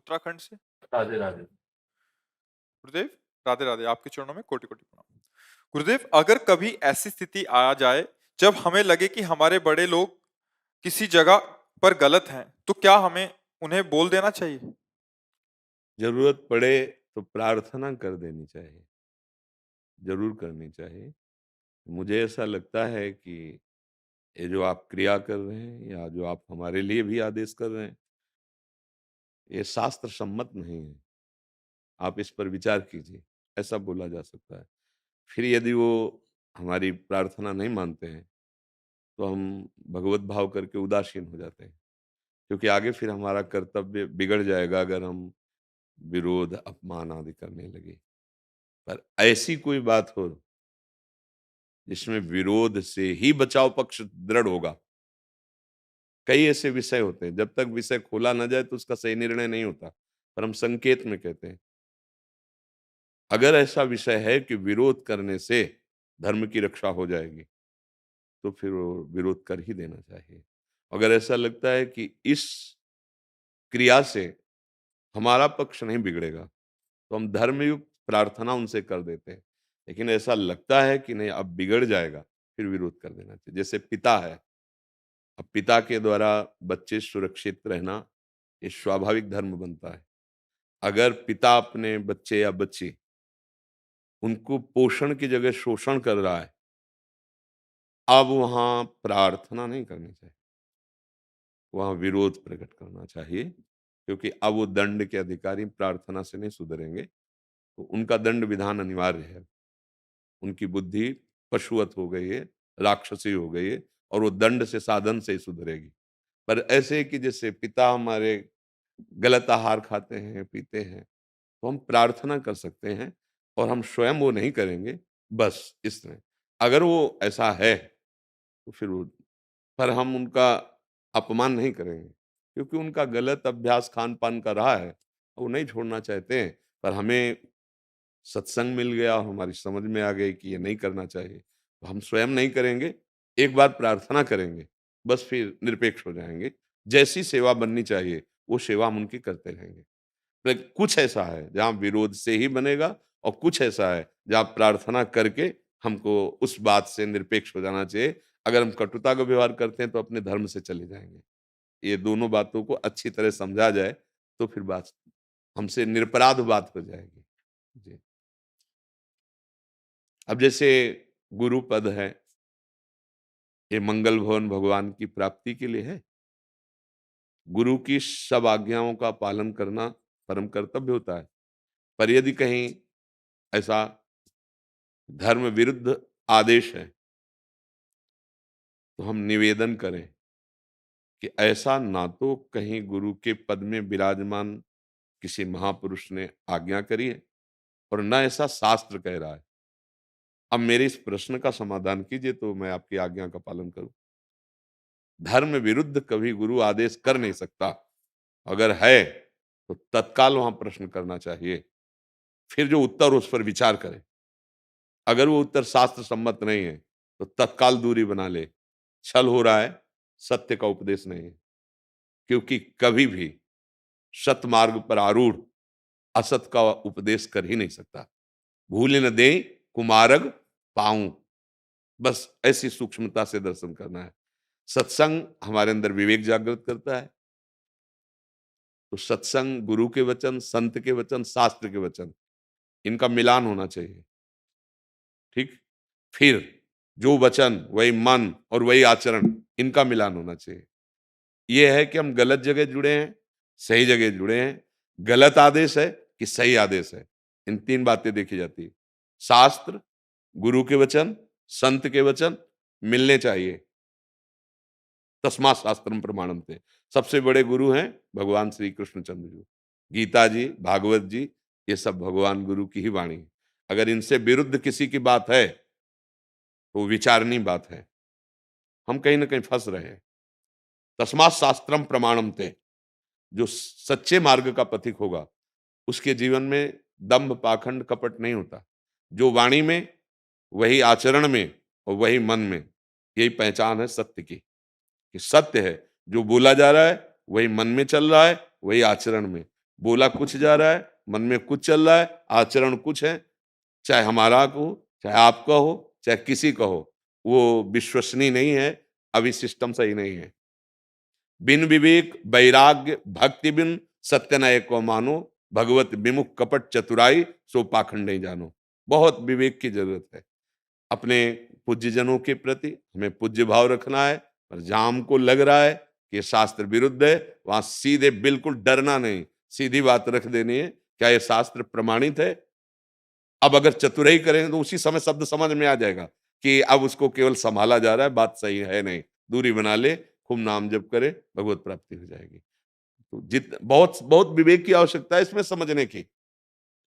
उत्तराखंड से। राधे राधे। गुरुदेव, राधे राधे। आपके चरणों में कोटि कोटि प्रणाम। गुरुदेव, अगर कभी ऐसी स्थिति आ जाए जब हमें लगे कि हमारे बड़े लोग किसी जगह पर गलत हैं, तो क्या हमें उन्हें बोल देना चाहिए? जरूरत पड़े तो प्रार्थना कर देनी चाहिए, जरूर करनी चाहिए। मुझे ऐसा लगता है कि ये जो आप क्रिया कर रहे हैं या जो आप हमारे लिए भी आदेश कर रहे हैं, ये शास्त्र सम्मत नहीं है। आप इस पर विचार कीजिए, ऐसा बोला जा सकता है। फिर यदि वो हमारी प्रार्थना नहीं मानते हैं, तो हम भगवत भाव करके उदासीन हो जाते हैं, क्योंकि आगे फिर हमारा कर्तव्य बिगड़ जाएगा अगर हम विरोध, अपमान आदि करने लगे। पर ऐसी कोई बात हो जिसमें विरोध से ही बचाव पक्ष दृढ़ होगा। कई ऐसे विषय होते हैं, जब तक विषय खोला ना जाए तो उसका सही निर्णय नहीं होता, पर हम संकेत में कहते हैं। अगर ऐसा विषय है कि विरोध करने से धर्म की रक्षा हो जाएगी, तो फिर वो विरोध कर ही देना चाहिए। अगर ऐसा लगता है कि इस क्रिया से हमारा पक्ष नहीं बिगड़ेगा, तो हम धर्मयुक्त प्रार्थना उनसे कर देते हैं। लेकिन ऐसा लगता है कि नहीं अब बिगड़ जाएगा, फिर विरोध कर देना चाहिए। जैसे पिता है, अब पिता के द्वारा बच्चे सुरक्षित रहना ये स्वाभाविक धर्म बनता है। अगर पिता अपने बच्चे या बच्ची उनको पोषण की जगह शोषण कर रहा है, अब वहां प्रार्थना नहीं करनी चाहिए, वहां विरोध प्रकट करना चाहिए, क्योंकि अब वो दंड के अधिकारी प्रार्थना से नहीं सुधरेंगे, तो उनका दंड विधान अनिवार्य है। उनकी बुद्धि पशुवत हो गई है, राक्षसी हो गई है, और वो दंड से, साधन से ही सुधरेगी। पर ऐसे कि जैसे पिता हमारे गलत आहार खाते हैं, पीते हैं, तो हम प्रार्थना कर सकते हैं, और हम स्वयं वो नहीं करेंगे, बस इस तरह। अगर वो ऐसा है, तो फिर वो, पर हम उनका अपमान नहीं करेंगे, क्योंकि उनका गलत अभ्यास खान-पान का रहा है, वो नहीं छोड़ना चाहते हैं, पर हमें सत्संग मिल गया और हमारी समझ में आ गई कि ये नहीं करना चाहिए, तो हम स्वयं नहीं करेंगे, एक बार प्रार्थना करेंगे, बस फिर निरपेक्ष हो जाएँगे। जैसी सेवा बननी चाहिए, वो सेवा हम उनकी करते रहेंगे। पर कुछ ऐसा है जहाँ विरोध से ही बनेगा, और कुछ ऐसा है जहाँ प्रार्थना करके हमको उस बात से निरपेक्ष हो जाना चाहिए। अगर हम कटुता का व्यवहार करते हैं तो अपने धर्म से चले जाएँगे। ये दोनों बातों को अच्छी तरह समझा जाए, तो फिर बात हमसे निरपराध बात हो जाएगी। जी। अब जैसे गुरु पद है, ये मंगल भवन भगवान की प्राप्ति के लिए है। गुरु की सब आज्ञाओं का पालन करना परम कर्तव्य होता है। पर यदि कहीं ऐसा धर्म विरुद्ध आदेश है, तो हम निवेदन करें कि ऐसा ना तो कहीं गुरु के पद में विराजमान किसी महापुरुष ने आज्ञा करी है, और न ऐसा शास्त्र कह रहा है। अब मेरे इस प्रश्न का समाधान कीजिए, तो मैं आपकी आज्ञा का पालन करूं। धर्म विरुद्ध कभी गुरु आदेश कर नहीं सकता। अगर है तो तत्काल वहां प्रश्न करना चाहिए, फिर जो उत्तर उस पर विचार करें। अगर वो उत्तर शास्त्र सम्मत नहीं है, तो तत्काल दूरी बना ले। छल हो रहा है, सत्य का उपदेश नहीं है। क्योंकि कभी भी सत मार्ग पर आरूढ़ असत का उपदेश कर ही नहीं सकता। भूल न दे कुमार्ग पाऊं, बस ऐसी सूक्ष्मता से दर्शन करना है। सत्संग हमारे अंदर विवेक जागृत करता है। तो सत्संग, गुरु के वचन, संत के वचन, शास्त्र के वचन, इनका मिलान होना चाहिए। ठीक, फिर जो वचन वही मन और वही आचरण, इनका मिलान होना चाहिए। ये है कि हम गलत जगह जुड़े हैं, सही जगह जुड़े हैं, गलत आदेश है कि सही आदेश है, इन तीन बातें देखी जाती है। शास्त्र, गुरु के वचन, संत के वचन मिलने चाहिए। तस्मात् शास्त्रम प्रमाणम थे। सबसे बड़े गुरु हैं भगवान श्री कृष्णचंद्र जी, गीता जी, भागवत जी, ये सब भगवान गुरु की ही वाणी है। अगर इनसे विरुद्ध किसी की बात है, तो विचारणीय बात है, हम कहीं ना कहीं फंस रहे हैं। तस्मात् शास्त्रम प्रमाणम थे। जो सच्चे मार्ग का पथिक होगा, उसके जीवन में दंभ, पाखंड, कपट नहीं होता। जो वाणी में, वही आचरण में, और वही मन में, यही पहचान है सत्य की, कि सत्य है जो बोला जा रहा है, वही मन में चल रहा है, वही आचरण में। बोला कुछ जा रहा है, मन में कुछ चल रहा है, आचरण कुछ है, चाहे हमारा हो, चाहे आपका हो, चाहे किसी का हो, वो विश्वसनीय नहीं है, अभी सिस्टम सही नहीं है। बिन विवेक वैराग्य भक्ति बिन सत्य न एको मानो, भगवत विमुख कपट चतुराई सो पाखंड नहीं जानो। बहुत विवेक की जरूरत है। अपने पूज्यजनों के प्रति हमें पूज्य भाव रखना है, पर जहां हमको लग रहा है कि ये शास्त्र विरुद्ध है, वहां सीधे बिल्कुल डरना नहीं, सीधी बात रख देनी है, क्या ये शास्त्र प्रमाणित है? अब अगर चतुराई करेंगे तो उसी समय शब्द समझ में आ जाएगा कि अब उसको केवल संभाला जा रहा है, बात सही है नहीं। दूरी बना ले, खूब नाम जप करे, भगवत प्राप्ति हो जाएगी। तो जित बहुत बहुत विवेक की आवश्यकता है इसमें समझने की।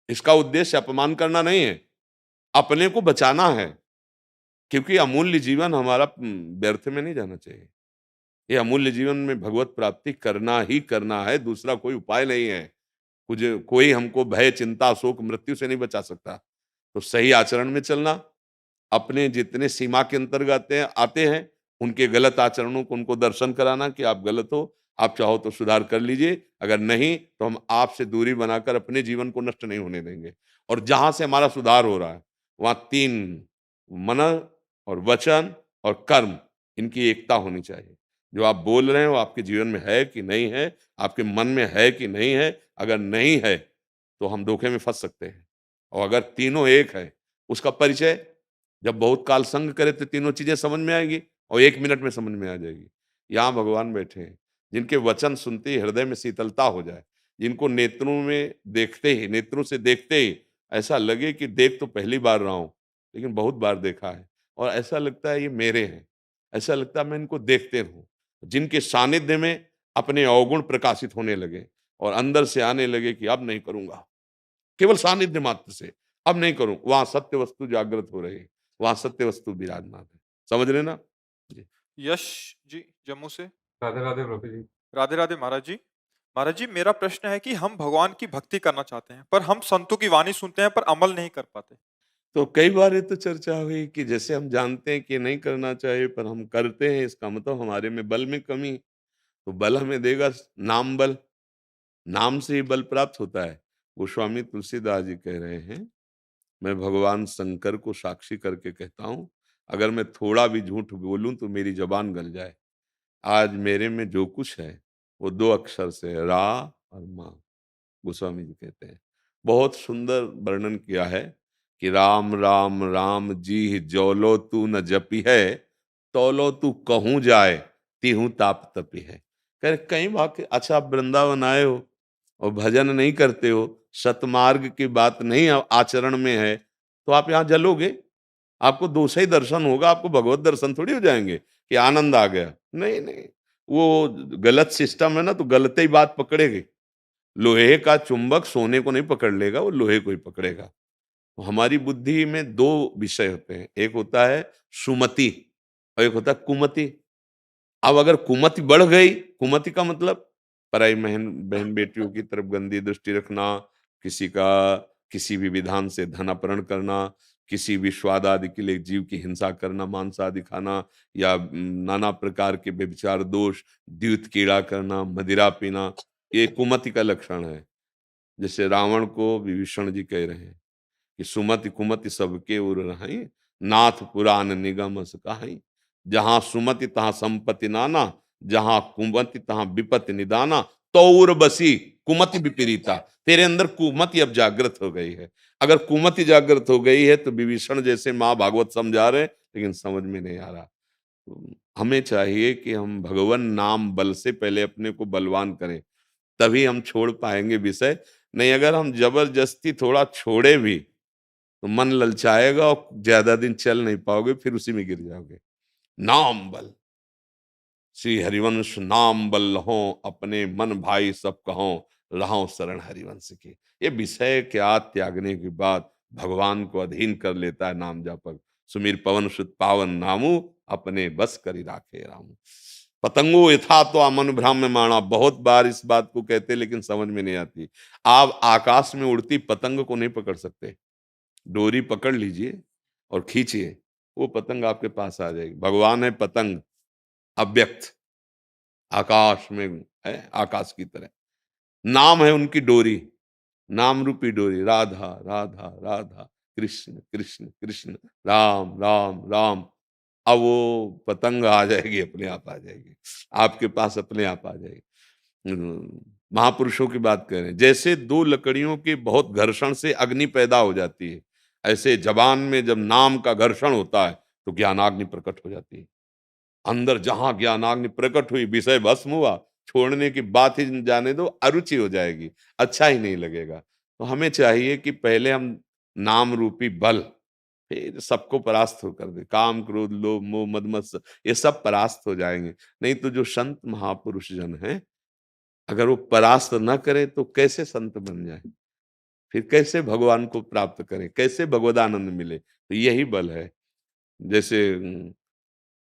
इसका उद्देश्य अपमान करना नहीं है, अपने को बचाना है, क्योंकि अमूल्य जीवन हमारा व्यर्थ में नहीं जाना चाहिए। ये अमूल्य जीवन में भगवत प्राप्ति करना ही करना है, दूसरा कोई उपाय नहीं है। कुछ कोई हमको भय, चिंता, शोक, मृत्यु से नहीं बचा सकता। तो सही आचरण में चलना, अपने जितने सीमा के अंतर्गत आते हैं, उनके गलत आचरणों को उनको दर्शन कराना कि आप गलत हो, आप चाहो तो सुधार कर लीजिए, अगर नहीं तो हम आपसे दूरी बनाकर अपने जीवन को नष्ट नहीं होने देंगे। और जहाँ से हमारा सुधार हो रहा है, वहाँ 3 मन और वचन और कर्म, इनकी एकता होनी चाहिए। जो आप बोल रहे हैं वो आपके जीवन में है कि नहीं है, आपके मन में है कि नहीं है? अगर नहीं है, तो हम धोखे में फँस सकते हैं। और अगर तीनों एक है, उसका परिचय जब बहुत काल संग करे तो तीनों चीजें समझ में आएगी और 1 मिनट में समझ में आ जाएगी। यहाँ भगवान बैठे हैं, जिनके वचन सुनते ही हृदय में शीतलता हो जाए, जिनको नेत्रों से देखते ही ऐसा लगे कि देख तो पहली बार रहा हूँ, लेकिन बहुत बार देखा है और ऐसा लगता है ये मेरे हैं, ऐसा लगता है मैं इनको देखते रहूँ। जिनके सानिध्य में अपने अवगुण प्रकाशित होने लगे और अंदर से आने लगे कि अब नहीं करूँगा। केवल सानिध्य मात्र से, अब नहीं करूँ, वहाँ सत्य वस्तु जागृत हो रही है, वहाँ सत्य वस्तु विराजमान है। समझ रहे ना? जी। यश जी जम्मू से। राधे राधे प्रभु जी। राधे राधे महाराज जी। महाराज जी, मेरा प्रश्न है कि हम भगवान की भक्ति करना चाहते हैं, पर हम संतों की वाणी सुनते हैं पर अमल नहीं कर पाते। तो कई बार ये तो चर्चा हुई कि जैसे हम जानते हैं कि नहीं करना चाहिए पर हम करते हैं, इसका मतलब हमारे में बल में कमी। तो बल हमें देगा नाम बल, नाम से ही बल प्राप्त होता है। गोस्वामी तुलसीदास जी कह रहे हैं, मैं भगवान शंकर को साक्षी करके कहता हूँ, अगर मैं थोड़ा भी झूठ बोलूँ तो मेरी ज़बान गल जाए। आज मेरे में जो कुछ है, वो 2 अक्षर से है, रा और मा। गोस्वामी जी कहते हैं। बहुत सुंदर वर्णन किया है कि राम राम राम जी जौलो तू न जपी है, तौलो तू कहूँ जाए तिहु ताप तपी है। कह रहे कई वाक्य, अच्छा आप वृंदावन आए हो और भजन नहीं करते हो, सतमार्ग की बात नहीं आचरण में है, तो आप यहाँ जलोगे, आपको दूसरा ही दर्शन होगा, आपको भगवत दर्शन थोड़ी हो जाएंगे कि आनंद आ गया। नहीं नहीं, वो गलत सिस्टम है ना, तो गलत ही बात पकड़ेगी। लोहे का चुंबक सोने को नहीं पकड़ लेगा, वो लोहे को ही पकड़ेगा। तो हमारी बुद्धि में 2 विषय होते हैं, एक होता है सुमति और एक होता है कुमति। अब अगर कुमति बढ़ गई, कुमति का मतलब पराई बहन बेटियों की तरफ गंदी दृष्टि रखना, किसी का किसी भी विधान से धन अपहरण करना, किसी भी स्वाद आदि के लिए जीव की हिंसा करना, मांस आदि खाना या नाना प्रकार के व्यभिचार दोष, द्यूत कीड़ा करना, मदिरा पीना, ये कुमति का लक्षण है। जैसे रावण को विभीषण जी कह रहे हैं कि सुमति कुमति सबके उर रहाई, नाथ पुराण निगम अस कहाई। जहां सुमति तहां संपत्ति नाना, जहां कुमति तहां विपत्ति निदाना, तो उर बसी कुमति विपरीता। तेरे अंदर कुमति अब जागृत हो गई है। अगर कुमति जागृत हो गई है तो विभीषण जैसे माँ भागवत समझा रहे हैं, लेकिन समझ में नहीं आ रहा। तो हमें चाहिए कि हम भगवान नाम बल से पहले अपने को बलवान करें, तभी हम छोड़ पाएंगे विषय। नहीं, अगर हम जबरदस्ती थोड़ा छोड़े भी तो मन ललचाएगा और ज्यादा दिन चल नहीं पाओगे, फिर उसी में गिर जाओगे। नाम बल, श्री हरिवंश नाम बल लहो, अपने मन भाई सब कहो, रहो शरण हरिवंश की। ये विषय क्या त्यागने के बाद भगवान को अधीन कर लेता है नाम जापक। सुमीर पवन सुत पावन नामू, अपने बस करी राखे रामू। पतंगो यथा तो मन भ्राम्य माणा, बहुत बार इस बात को कहते लेकिन समझ में नहीं आती। आप आकाश में उड़ती पतंग को नहीं पकड़ सकते, डोरी पकड़ लीजिए और खींचिए, वो पतंग आपके पास आ जाएगी। भगवान है पतंग, अव्यक्त, आकाश में है, आकाश की तरह। नाम है उनकी डोरी, नाम रूपी डोरी, राधा राधा राधा, कृष्ण कृष्ण कृष्ण, राम राम राम। अब वो पतंग आ जाएगी, अपने आप आ जाएगी, आपके पास अपने आप आ जाएगी। महापुरुषों की बात कर रहे हैं, जैसे दो लकड़ियों के बहुत घर्षण से अग्नि पैदा हो जाती है, ऐसे जबान में जब नाम का घर्षण होता है तो ज्ञानाग्नि प्रकट हो जाती है। अंदर जहां ज्ञानाग्नि प्रकट हुई, विषय भस्म हुआ, छोड़ने की बात ही जाने दो, अरुचि हो जाएगी, अच्छा ही नहीं लगेगा। तो हमें चाहिए कि पहले हम नाम रूपी बल, फिर सबको परास्त होकर दे, काम क्रोध लोभ मोह मद मत्सर, ये सब परास्त हो जाएंगे। नहीं तो जो संत महापुरुष जन हैं, अगर वो परास्त न करे तो कैसे संत बन जाए, फिर कैसे भगवान को प्राप्त करें, कैसे भगवदानंद मिले। तो यही बल है। जैसे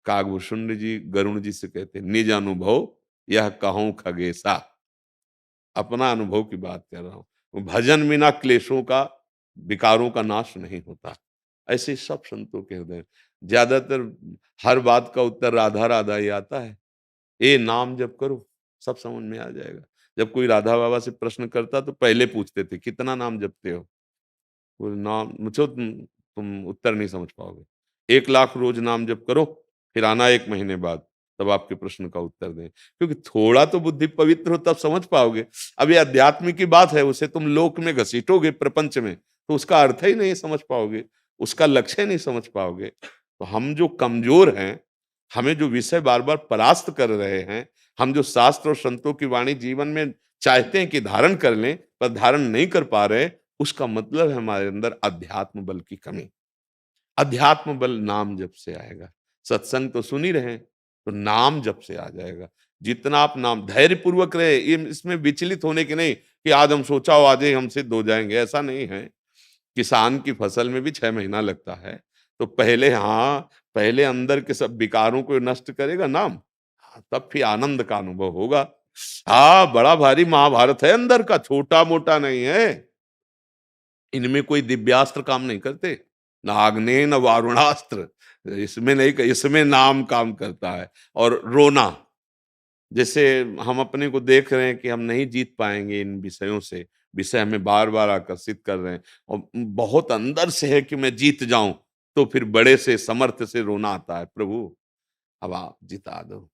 कागभूषुंड जी गरुण जी से कहते हैं, निज अनुभव यह कहूं खगेशा, अपना अनुभव की बात कर रहा हूं। भजन बिना क्लेशों का, विकारों का नाश नहीं होता। ऐसे सब संतों के हृदय, ज्यादातर हर बात का उत्तर राधा राधा ही आता है। ए नाम जप करो, सब समझ में आ जाएगा। जब कोई राधा बाबा से प्रश्न करता तो पहले पूछते थे कितना नाम जपते हो, वो नाम मुझे तुम उत्तर नहीं समझ पाओगे। 1 लाख रोज नाम जप करो, फिर आना 1 महीने बाद, तब आपके प्रश्न का उत्तर दें। क्योंकि थोड़ा तो बुद्धि पवित्र हो तब समझ पाओगे। अब ये अध्यात्म की बात है, उसे तुम लोक में घसीटोगे प्रपंच में, तो उसका अर्थ ही नहीं समझ पाओगे, उसका लक्ष्य नहीं समझ पाओगे। तो हम जो कमजोर हैं, हमें जो विषय बार बार परास्त कर रहे हैं, हम जो शास्त्र और संतों की वाणी जीवन में चाहते हैं कि धारण कर लें, पर धारण नहीं कर पा रहे, उसका मतलब है हमारे अंदर अध्यात्म बल की कमी। अध्यात्म बल नाम जप से आएगा। सत्संग तो सुन ही रहे हैं, तो नाम जप से आ जाएगा। जितना आप नाम धैर्य पूर्वक रहे, ये इसमें विचलित होने की नहीं कि आज हम सोचा हो आज ही हम सिद्ध हो जाएंगे, ऐसा नहीं है। किसान की फसल में भी 6 महीना लगता है। तो पहले, हाँ, पहले अंदर के सब विकारों को नष्ट करेगा नाम, हाँ, तब फिर आनंद का अनुभव होगा। हाँ, बड़ा भारी महाभारत है अंदर का, छोटा मोटा नहीं है। इनमें कोई दिव्यास्त्र काम नहीं करते, न आग्नेय न वारुणास्त्र, इसमें नहीं, इसमें नाम काम करता है। और रोना, जैसे हम अपने को देख रहे हैं कि हम नहीं जीत पाएंगे इन विषयों से, विषय हमें बार बार आकर्षित कर रहे हैं, और बहुत अंदर से है कि मैं जीत जाऊं, तो फिर बड़े से समर्थ से रोना आता है, प्रभु अब आप जिता दो,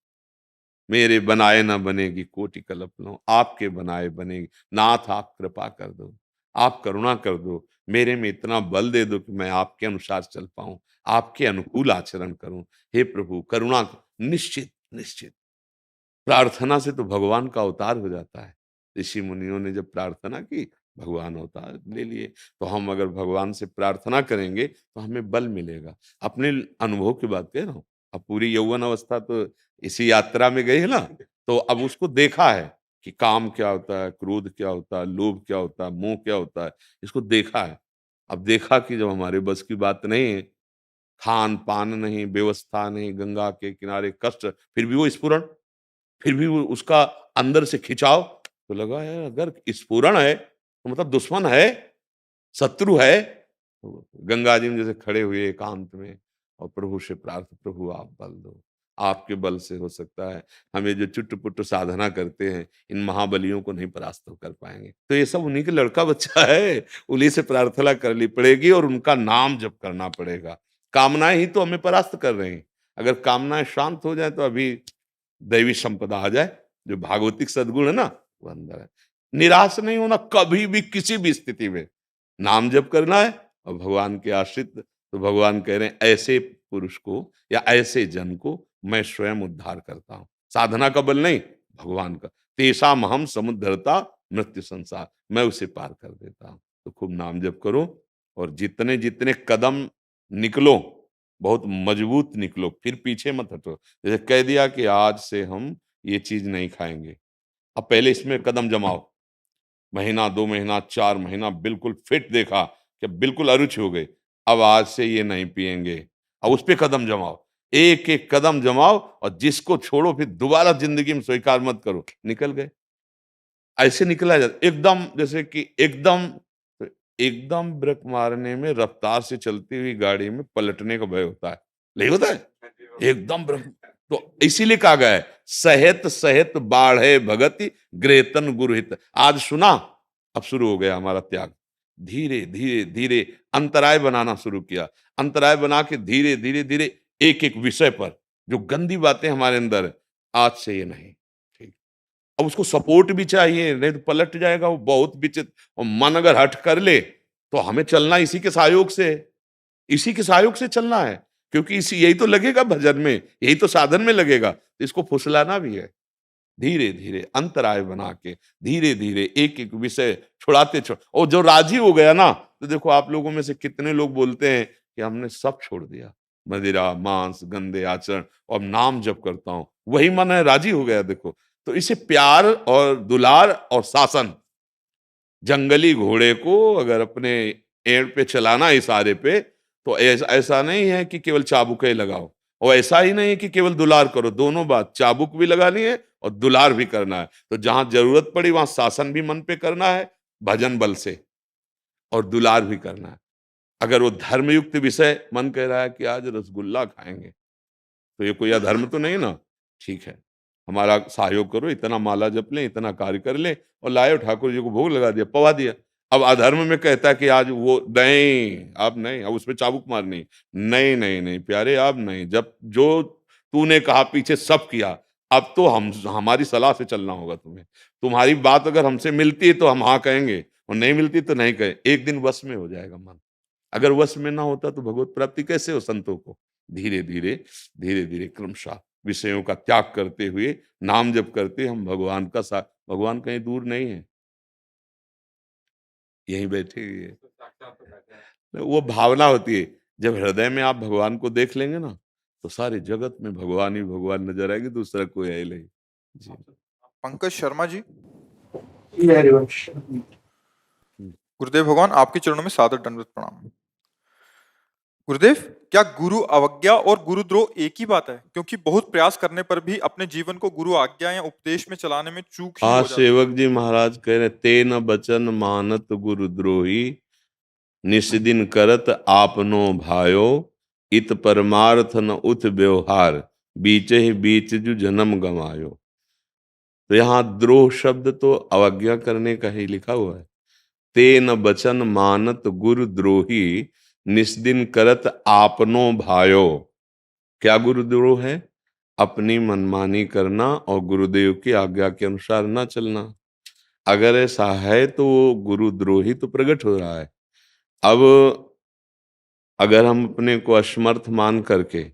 मेरे बनाए ना बनेगी कोटि कल्पना, आपके बनाए बनेगी, नाथ आप कृपा कर दो, आप करुणा कर दो, मेरे में इतना बल दे दो कि मैं आपके अनुसार चल पाऊं, आपके अनुकूल आचरण करूं। हे प्रभु करुणा निश्चित निश्चित। प्रार्थना से तो भगवान का अवतार हो जाता है। ऋषि मुनियों ने जब प्रार्थना की, भगवान अवतार ले लिए। तो हम अगर भगवान से प्रार्थना करेंगे तो हमें बल मिलेगा। अपने अनुभव की बात कह रहा हूँ। अब पूरी यौवन अवस्था तो इसी यात्रा में गई है ना, तो अब उसको देखा है कि काम क्या होता है, क्रोध क्या होता है, लोभ क्या होता है, मोह क्या होता है, इसको देखा है। अब देखा कि जब हमारे बस की बात नहीं है, खान पान नहीं, व्यवस्था नहीं, गंगा के किनारे कष्ट, फिर भी वो स्फुरण, फिर भी वो उसका अंदर से खिंचाव, तो लगा यार अगर स्फुरण है तो मतलब दुश्मन है, शत्रु है। तो गंगा जी में जैसे खड़े हुए एकांत में और प्रभु से प्रार्थना, प्रभु आप बल दो, आपके बल से हो सकता है। हमें जो चुट-पुट साधना करते हैं, इन महाबलियों को नहीं परास्त कर पाएंगे। तो ये सब उन्हीं के लड़का बच्चा है, उन्हीं से प्रार्थना करनी पड़ेगी और उनका नाम जप करना पड़ेगा। कामनाएं ही तो हमें परास्त कर रही हैं। अगर कामनाएं शांत हो जाए तो अभी दैवी संपदा आ जाए, जो भागवतिक सद्गुण है ना, वो अंदर है। निराश नहीं होना कभी भी, किसी भी स्थिति में। नाम जप करना है और भगवान के आश्रित, तो भगवान कह रहे हैं ऐसे पुरुष को या ऐसे जन को मैं स्वयं उद्धार करता हूं। साधना का बल नहीं, भगवान का। तेषाम हम समुद्धरता मृत्यु संसार, मैं उसे पार कर देता हूं। तो खूब नाम जप करो और जितने जितने कदम निकलो, बहुत मजबूत निकलो, फिर पीछे मत हटो। जैसे कह दिया कि आज से हम ये चीज नहीं खाएंगे, अब पहले इसमें कदम जमाओ। महीना 2 महीना 4 महीना बिल्कुल फिट देखा कि बिल्कुल अरुचि हो गई, अब आज से ये नहीं पिएंगे, अब उस पे कदम जमाओ। एक एक कदम जमाओ और जिसको छोड़ो फिर दोबारा जिंदगी में स्वीकार मत करो, निकल गए। ऐसे निकला जाता एकदम, जैसे कि एकदम, एकदम ब्रेक मारने में रफ्तार से चलती हुई गाड़ी में पलटने का भय होता है, नहीं होता है? एकदम ब्रेक, तो इसीलिए कहा गया है, सहित सहित बाढ़े भगति ग्रेतन गुरुहित। आज सुना, अब शुरू हो गया हमारा त्याग। धीरे धीरे धीरे अंतराय बनाना शुरू किया, अंतराय बना के धीरे धीरे धीरे एक एक विषय पर जो गंदी बातें हमारे अंदर है, आज से ये नहीं, ठीक। अब उसको सपोर्ट भी चाहिए, नहीं तो पलट जाएगा वो, बहुत विचित्र। और मन अगर हट कर ले तो हमें चलना इसी के सहयोग से है, इसी के सहयोग से चलना है, क्योंकि इसी यही तो लगेगा भजन में, यही तो साधन में लगेगा। तो इसको फुसलाना भी है, धीरे धीरे अंतराय बना के धीरे धीरे एक एक विषय छुड़ाते छोड़। और जो राजी हो गया ना, तो देखो आप लोगों में से कितने लोग बोलते हैं कि हमने सब छोड़ दिया, मदिरा मांस गंदे आचरण, और नाम जप करता हूं, वही मन है, राजी हो गया। देखो, तो इसे प्यार और दुलार और शासन, जंगली घोड़े को अगर अपने एड़ पे चलाना इशारे पे, तो ऐसा ऐसा नहीं है कि केवल चाबुक ही लगाओ, और ऐसा ही नहीं कि केवल दुलार करो, दोनों बात, चाबुक भी लगानी है और दुलार भी करना है। तो जहां जरूरत पड़ी वहां शासन भी मन पे करना है भजन बल से, और दुलार भी करना है। अगर वो धर्मयुक्त विषय मन कह रहा है कि आज रसगुल्ला खाएंगे, तो ये कोई अधर्म तो नहीं ना, ठीक है, हमारा सहयोग करो, इतना माला जप लें, इतना कार्य कर लें, और लाए ठाकुर जी को भोग लगा दिया, पवा दिया। अब अधर्म में कहता है कि आज वो नहीं, अब नहीं, अब उसमें चाबुक मारनी, नहीं नहीं नहीं प्यारे, अब नहीं, जब जो तूने कहा पीछे सब किया, अब तो हम हमारी सलाह से चलना होगा तुम्हें। तुम्हारी बात अगर हमसे मिलती है तो हम हाँ कहेंगे, और नहीं मिलती तो नहीं कहें। एक दिन वश में हो जाएगा मन। अगर वश में ना होता तो भगवत प्राप्ति कैसे हो संतों को? धीरे धीरे धीरे धीरे क्रमशः विषयों का त्याग करते हुए नाम जप करते हम भगवान का साथ, भगवान कहीं दूर नहीं है, यहीं बैठे हुए हैं। वो भावना होती है, जब हृदय में आप भगवान को देख लेंगे ना, तो सारे जगत में भगवान ही भगवान नजर आएगी, दूसरा कोई है ही नहीं। जी। पंकज शर्मा जी, ये हरिवंश। गुरुदेव भगवान आपके चरणों में सादर दंडवत प्रणाम। गुरुदेव, क्या गुरु अवज्ञा और गुरुद्रोह एक ही बात है? क्योंकि बहुत प्रयास करने पर भी अपने जीवन को गुरु आज्ञा या उपदेश में चलाने में चूक ही हो आज जाती है। सेवक जी महाराज कह रहे, तेन बचन मानत गुरुद्रोही, निस्दिन करत आपनो भायो, इत परमार्थ न उत व्यवहार, बीच ही बीच जो जन्म गमायो। तो यहाँ द्रोह शब्द तो अवज्ञा करने का ही लिखा हुआ है। तेन बचन मानत गुरुद्रोही, निस्दिन करत आपनो भायो। क्या गुरुद्रोह है? अपनी मनमानी करना और गुरुदेव की आज्ञा के अनुसार ना चलना। अगर ऐसा है तो गुरुद्रोही तो प्रकट हो रहा है। अब अगर हम अपने को असमर्थ मान करके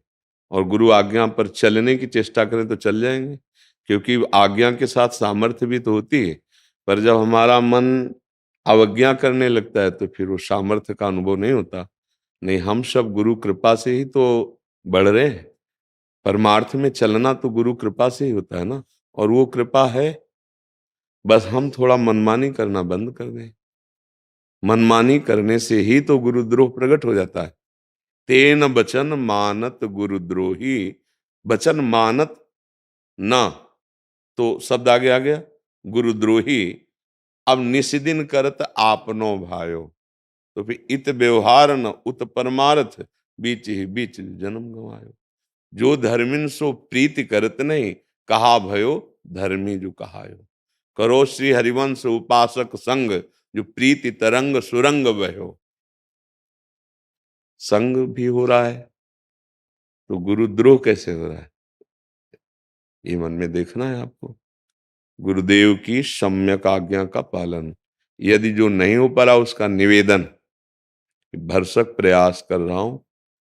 और गुरु आज्ञा पर चलने की चेष्टा करें तो चल जाएंगे, क्योंकि आज्ञा के साथ सामर्थ्य भी तो होती है। पर जब हमारा मन अवज्ञा करने लगता है तो फिर वो सामर्थ्य का अनुभव नहीं होता। नहीं, हम सब गुरु कृपा से ही तो बढ़ रहे हैं। परमार्थ में चलना तो गुरु कृपा से ही होता है ना, और वो कृपा है, बस हम थोड़ा मनमानी करना बंद कर दें। मनमानी करने से ही तो गुरुद्रोह प्रकट हो जाता है। तेन बचन मानत गुरुद्रोही, बचन मानत न, तो शब्द आगे आ गया गुरुद्रोही। अब निस्दिन करत आपनो भायो, तो फिर इत व्यवहार न उत परमार्थ, बीच ही बीच जन्म गवायो। जो धर्मिन सो प्रीति करत नहीं, कहा भयो धर्मी जो कहायो। करो श्री हरिवंश उपासक संग, जो प्रीति तरंग सुरंग बहो। संग भी हो रहा है तो गुरुद्रोह कैसे हो रहा है, ये मन में देखना है आपको। गुरुदेव की सम्यक आज्ञा का पालन, यदि जो नहीं हो पा रहा उसका निवेदन कि भरसक प्रयास कर रहा हूं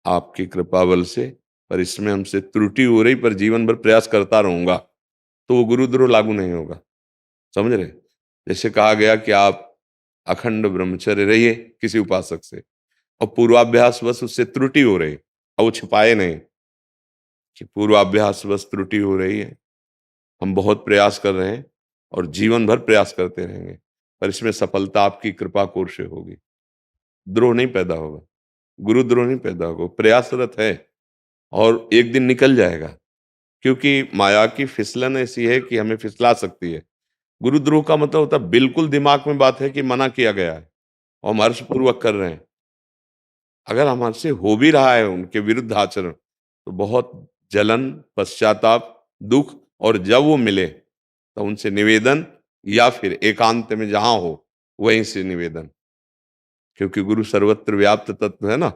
आपकी कृपा बल से, पर इसमें हमसे त्रुटि हो रही, पर जीवन भर प्रयास करता रहूंगा, तो वो गुरुद्रोह लागू नहीं होगा। समझ रहे? जैसे कहा गया कि आप अखंड ब्रह्मचर्य रहिए किसी उपासक से, और पूर्वाभ्यास बस उससे त्रुटि हो रही, और वो छिपाए नहीं कि पूर्वाभ्यास बस त्रुटि हो रही है, हम बहुत प्रयास कर रहे हैं और जीवन भर प्रयास करते रहेंगे, पर इसमें सफलता आपकी कृपा कोर से होगी। द्रोह नहीं पैदा होगा, गुरुद्रोह नहीं पैदा होगा, प्रयासरत है और एक दिन निकल जाएगा। क्योंकि माया की फिसलन ऐसी है कि हमें फिसला सकती है। गुरुद्रोह का मतलब होता है बिल्कुल दिमाग में बात है कि मना किया गया है और हम हर्षपूर्वक कर रहे हैं। अगर हमसे हो भी रहा है उनके विरुद्ध आचरण, तो बहुत जलन, पश्चाताप, दुख, और जब वो मिले तो उनसे निवेदन, या फिर एकांत में जहां हो वहीं से निवेदन, क्योंकि गुरु सर्वत्र व्याप्त तत्व है ना,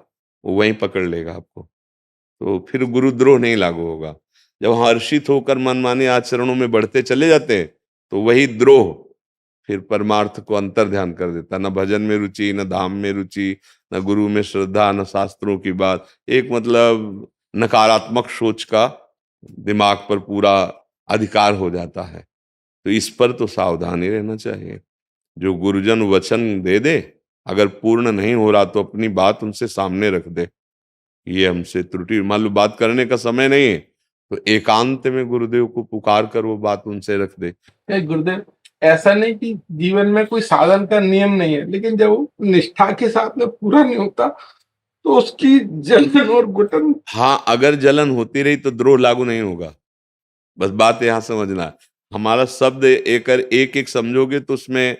वो वहीं पकड़ लेगा आपको। तो फिर गुरुद्रोह नहीं लागू होगा। जब हम हर्षित होकर मनमाने आचरणों में बढ़ते चले जाते हैं तो वही द्रोह फिर परमार्थ को अंतर ध्यान कर देता। न भजन में रुचि, न धाम में रुचि, न गुरु में श्रद्धा, न शास्त्रों की बात, एक मतलब नकारात्मक सोच का दिमाग पर पूरा अधिकार हो जाता है। तो इस पर तो सावधानी रहना चाहिए। जो गुरुजन वचन दे दे, अगर पूर्ण नहीं हो रहा तो अपनी बात उनसे सामने रख दे, ये हमसे त्रुटि, मान लो बात करने का समय नहीं है तो एकांत में गुरुदेव को पुकार कर वो बात उनसे रख दे। गुरुदेव, ऐसा नहीं कि जीवन में कोई साधन का नियम नहीं है, लेकिन जब वो निष्ठा के साथ में पूरा नहीं होता तो उसकी जलन और घुटन। हाँ, अगर जलन होती रही तो द्रोह लागू नहीं होगा। बस बात यहां समझना है। हमारा शब्द एक एक समझोगे तो उसमें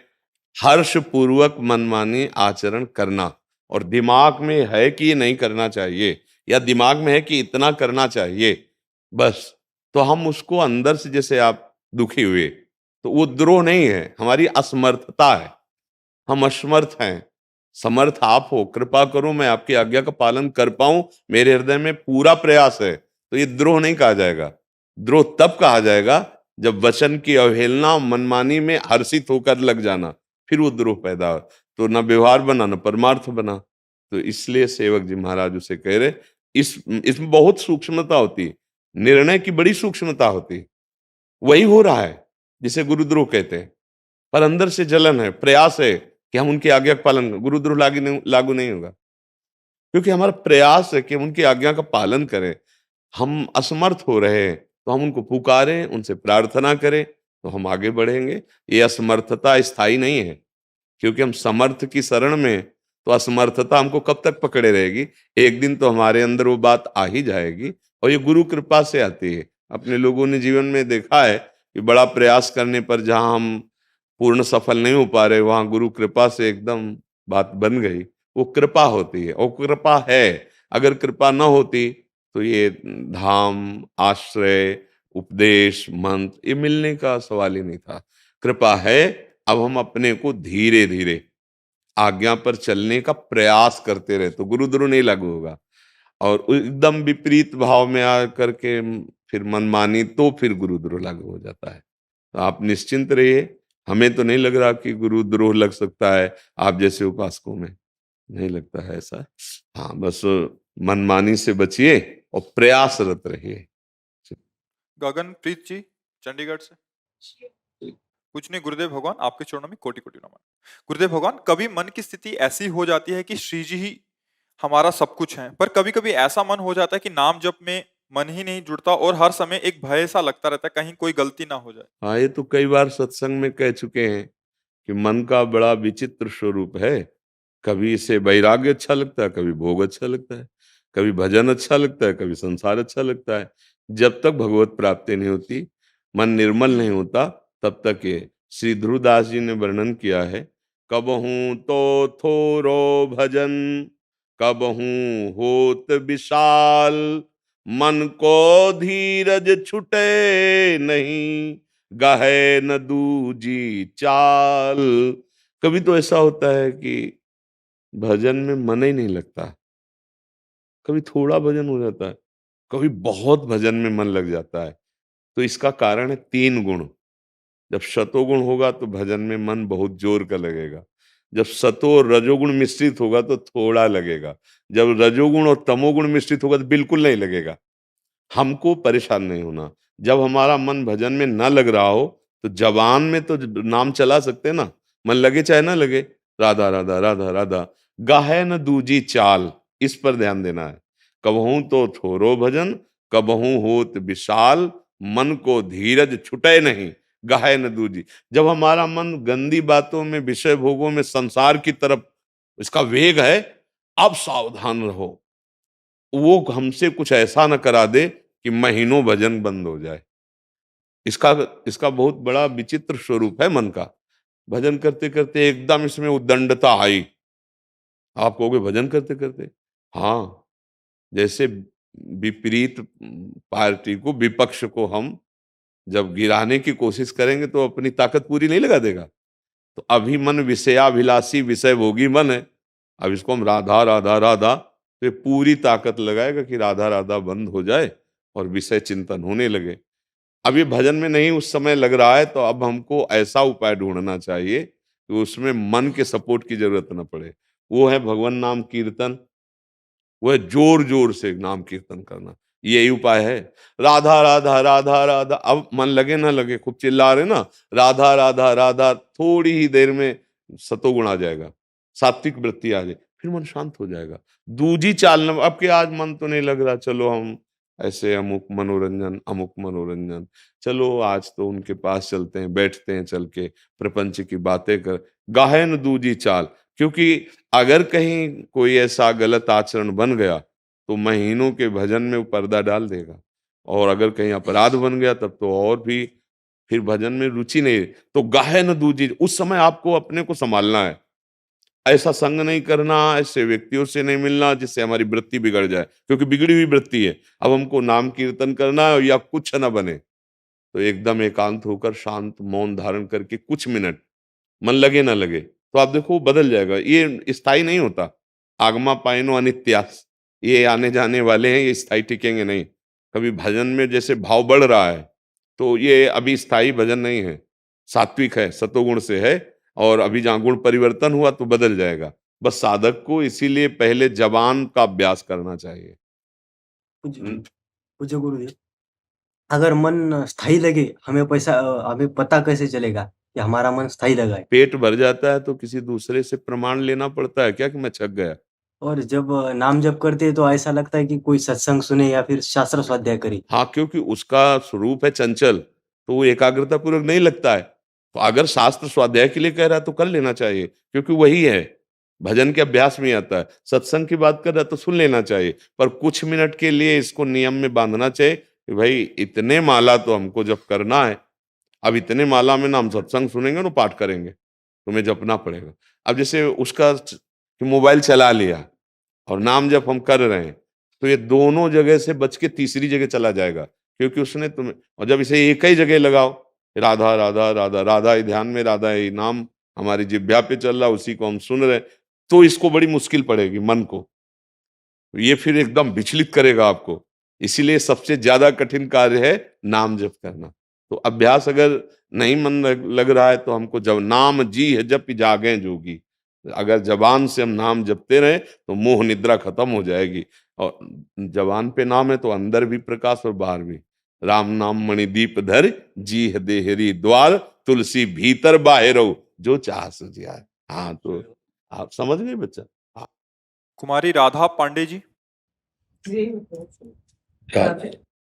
हर्ष पूर्वक मनमानी आचरण करना, और दिमाग में है कि ये नहीं करना चाहिए, या दिमाग में है कि इतना करना चाहिए, बस, तो हम उसको अंदर से, जैसे आप दुखी हुए तो वो द्रोह नहीं है, हमारी असमर्थता है। हम असमर्थ हैं, समर्थ आप हो, कृपा करो मैं आपकी आज्ञा का पालन कर पाऊं, मेरे हृदय में पूरा प्रयास है, तो ये द्रोह नहीं कहा जाएगा। द्रोह तब कहा जाएगा जब वचन की अवहेलना, मनमानी में हर्षित होकर लग जाना, फिर वो द्रोह पैदा हो। तो न व्यवहार बना, न परमार्थ बना। तो इसलिए सेवक जी महाराज उसे कह रहे, इसमें बहुत सूक्ष्मता होती है, निर्णय की बड़ी सूक्ष्मता होती है। वही हो रहा है जिसे गुरुद्रोह कहते हैं, पर अंदर से जलन है, प्रयास है कि हम उनकी आज्ञा का पालन करें। गुरुद्रोह लागू नहीं होगा, क्योंकि हमारा प्रयास है कि हम उनकी आज्ञा का पालन करें। हम असमर्थ हो रहे हैं तो हम उनको पुकारें, उनसे प्रार्थना करें, तो हम आगे बढ़ेंगे। ये असमर्थता स्थायी नहीं है, क्योंकि हम समर्थ की शरण में, तो असमर्थता हमको कब तक पकड़े रहेगी? एक दिन तो हमारे अंदर वो बात आ ही जाएगी, और ये गुरु कृपा से आती है। अपने लोगों ने जीवन में देखा है कि बड़ा प्रयास करने पर जहां हम पूर्ण सफल नहीं हो पा रहे, वहां गुरु कृपा से एकदम बात बन गई। वो कृपा होती है, और कृपा है। अगर कृपा न होती तो ये धाम, आश्रय, उपदेश, मंत्र, ये मिलने का सवाल ही नहीं था। कृपा है, अब हम अपने को धीरे धीरे आज्ञा पर चलने का प्रयास करते रहे तो गुरुद्रोह नहीं लागू होगा। और एकदम विपरीत भाव में आकर के फिर मनमानी, तो फिर गुरुद्रोह लागू हो जाता है। तो आप निश्चिंत रहिए, हमें तो नहीं लग रहा कि गुरुद्रोह लग सकता है आप जैसे उपासकों में, नहीं लगता है ऐसा। हाँ, बस मनमानी से बचिए और प्रयासरत रहिए। गगनप्रीत जी, चंडीगढ़ से। कुछ नहीं गुरुदेव भगवान, आपके चरणों में कोटि कोटि नमन। गुरुदेव भगवान, कभी मन की स्थिति ऐसी हो जाती है कि श्री जी ही हमारा सब कुछ है, पर कभी कभी ऐसा मन हो जाता है कि नाम जप में मन ही नहीं जुड़ता और हर समय एक भय सा लगता रहता है कहीं कोई गलती ना हो जाए। हाँ, ये तो कई बार सत्संग में कह चुके हैं कि मन का बड़ा विचित्र स्वरूप है। कभी इसे वैराग्य अच्छा लगता है, कभी भोग अच्छा लगता है, कभी भजन अच्छा लगता है, कभी संसार अच्छा लगता है। जब तक भगवत प्राप्ति नहीं होती, मन निर्मल नहीं होता, तब तक ये श्री ध्रुवदास जी ने वर्णन किया है। कबहू तो थोरो भजन, कबहू होत विशाल, मन को धीरज छुटे नहीं, गाहे न दूजी चाल। कभी तो ऐसा होता है कि भजन में मन ही नहीं लगता, कभी थोड़ा भजन हो जाता है, कभी बहुत भजन में मन लग जाता है। तो इसका कारण है 3 गुण। जब सतोगुण होगा तो भजन में मन बहुत जोर का लगेगा, जब सतो और रजोगुण मिश्रित होगा तो थोड़ा लगेगा, जब रजोगुण और तमोगुण मिश्रित होगा तो बिल्कुल नहीं लगेगा। हमको परेशान नहीं होना। जब हमारा मन भजन में ना लग रहा हो तो जबान में तो नाम चला सकते हैं ना, मन लगे चाहे ना लगे, राधा राधा राधा राधा, गाहे न दूजी चाल, इस पर ध्यान देना है। कबहू तो थोरो भजन, कबहू होत विशाल, मन को धीरज छुटे नहीं, गाहे न दूजी। जब हमारा मन गंदी बातों में, विषय भोगों में, संसार की तरफ इसका वेग है, अब सावधान रहो, वो हमसे कुछ ऐसा न करा दे कि महीनों भजन बंद हो जाए। इसका इसका बहुत बड़ा विचित्र स्वरूप है मन का। भजन करते करते एकदम इसमें उद्दंडता आई, आप कहोगे भजन करते करते? हाँ, जैसे विपरीत पार्टी को, विपक्ष को हम जब गिराने की कोशिश करेंगे तो अपनी ताकत पूरी नहीं लगा देगा। तो अभी मन विषयाभिलाषी विषय भोगी मन है। अब इसको हम राधा राधा राधा, तो ये पूरी ताकत लगाएगा कि राधा राधा बंद हो जाए और विषय चिंतन होने लगे। अब ये भजन में नहीं उस समय लग रहा है, तो अब हमको ऐसा उपाय ढूंढना चाहिए कि उसमें मन के सपोर्ट की जरूरत न पड़े। वो है भगवान नाम कीर्तन, वो है जोर जोर से नाम कीर्तन करना, यही उपाय है। राधा राधा राधा राधा, अब मन लगे ना लगे, खूब चिल्ला रहे ना, राधा राधा राधा, थोड़ी ही देर में सतोगुण आ जाएगा, सात्विक वृत्ति आ जाए, फिर मन शांत हो जाएगा। दूजी चाल न, अब के आज मन तो नहीं लग रहा, चलो हम ऐसे अमुक मनोरंजन, चलो आज तो उनके पास चलते हैं, बैठते हैं चल के, प्रपंच की बातें कर, गाहे न दूजी चाल। क्योंकि अगर कहीं कोई ऐसा गलत आचरण बन गया तो महीनों के भजन में वो पर्दा डाल देगा, और अगर कहीं अपराध बन गया तब तो और भी फिर भजन में रुचि नहीं। तो गाहे न दूजी, उस समय आपको अपने को संभालना है, ऐसा संग नहीं करना, ऐसे व्यक्तियों से नहीं मिलना जिससे हमारी वृत्ति बिगड़ जाए, क्योंकि बिगड़ी हुई वृत्ति है। अब हमको नाम कीर्तन करना है या कुछ न बने, तो एकदम एकांत होकर शांत मौन धारण करके कुछ मिनट, मन लगे ना लगे, तो आप देखो वो बदल जाएगा। ये स्थायी नहीं होता, आगमा पाइनो अनित्यास, ये आने जाने वाले हैं, ये स्थायी टिकेंगे नहीं। कभी भजन में जैसे भाव बढ़ रहा है, तो ये अभी स्थायी भजन नहीं है, सात्विक है, सतोगुण से है, और अभी जहाँ गुण परिवर्तन हुआ तो बदल जाएगा। बस साधक को इसीलिए पहले जबान का अभ्यास करना चाहिए। पूज्य हम्म, पूज्य गुरुदेव, अगर मन स्थायी लगे, हमें पता कैसे चलेगा कि हमारा मन स्थायी लगा है? पेट भर जाता है तो किसी दूसरे से प्रमाण लेना पड़ता है क्या कि मैं छक गया? और जब नाम जप करते हैं तो ऐसा लगता है कि कोई सत्संग सुने या फिर शास्त्र स्वाध्याय करे। हाँ, क्योंकि उसका स्वरूप है चंचल, तो वो एकाग्रता पूर्वक नहीं लगता है। तो अगर शास्त्र स्वाध्याय के लिए कह रहा है तो कर लेना चाहिए, क्योंकि वही है, भजन के अभ्यास में आता है। सत्संग की बात कर रहा है तो सुन लेना चाहिए, पर कुछ मिनट के लिए इसको नियम में बांधना चाहिए कि भाई इतने माला तो हमको जप करना है। अब इतने माला में ना हम सत्संग सुनेंगे ना पाठ करेंगे, तुम्हें जपना पड़ेगा। अब जैसे उसका मोबाइल चला लिया और नाम जप हम कर रहे हैं, तो ये दोनों जगह से बच के तीसरी जगह चला जाएगा, क्योंकि उसने तुम्हें, और जब इसे एक ही जगह लगाओ, राधा राधा राधा राधा ही ध्यान में, राधा ही नाम हमारी जिह्वा पे चल रहा, उसी को हम सुन रहे हैं, तो इसको बड़ी मुश्किल पड़ेगी मन को, ये फिर एकदम विचलित करेगा आपको। इसीलिए सबसे ज्यादा कठिन कार्य है नाम जप करना। तो अभ्यास अगर नहीं मन लग रहा है तो हमको जब नाम जी है जप जागे जोगी, अगर जबान से हम नाम जपते रहे तो मोह निद्रा खत्म हो जाएगी। और जबान पे नाम है तो अंदर भी प्रकाश और बाहर भी। राम नाम मणिदीप धर, जी है देहरी द्वार, तुलसी भीतर बाहरो, जो चाह सुझिया। हाँ, तो आप समझ गए बच्चा? हाँ। कुमारी राधा पांडे जी, राधे।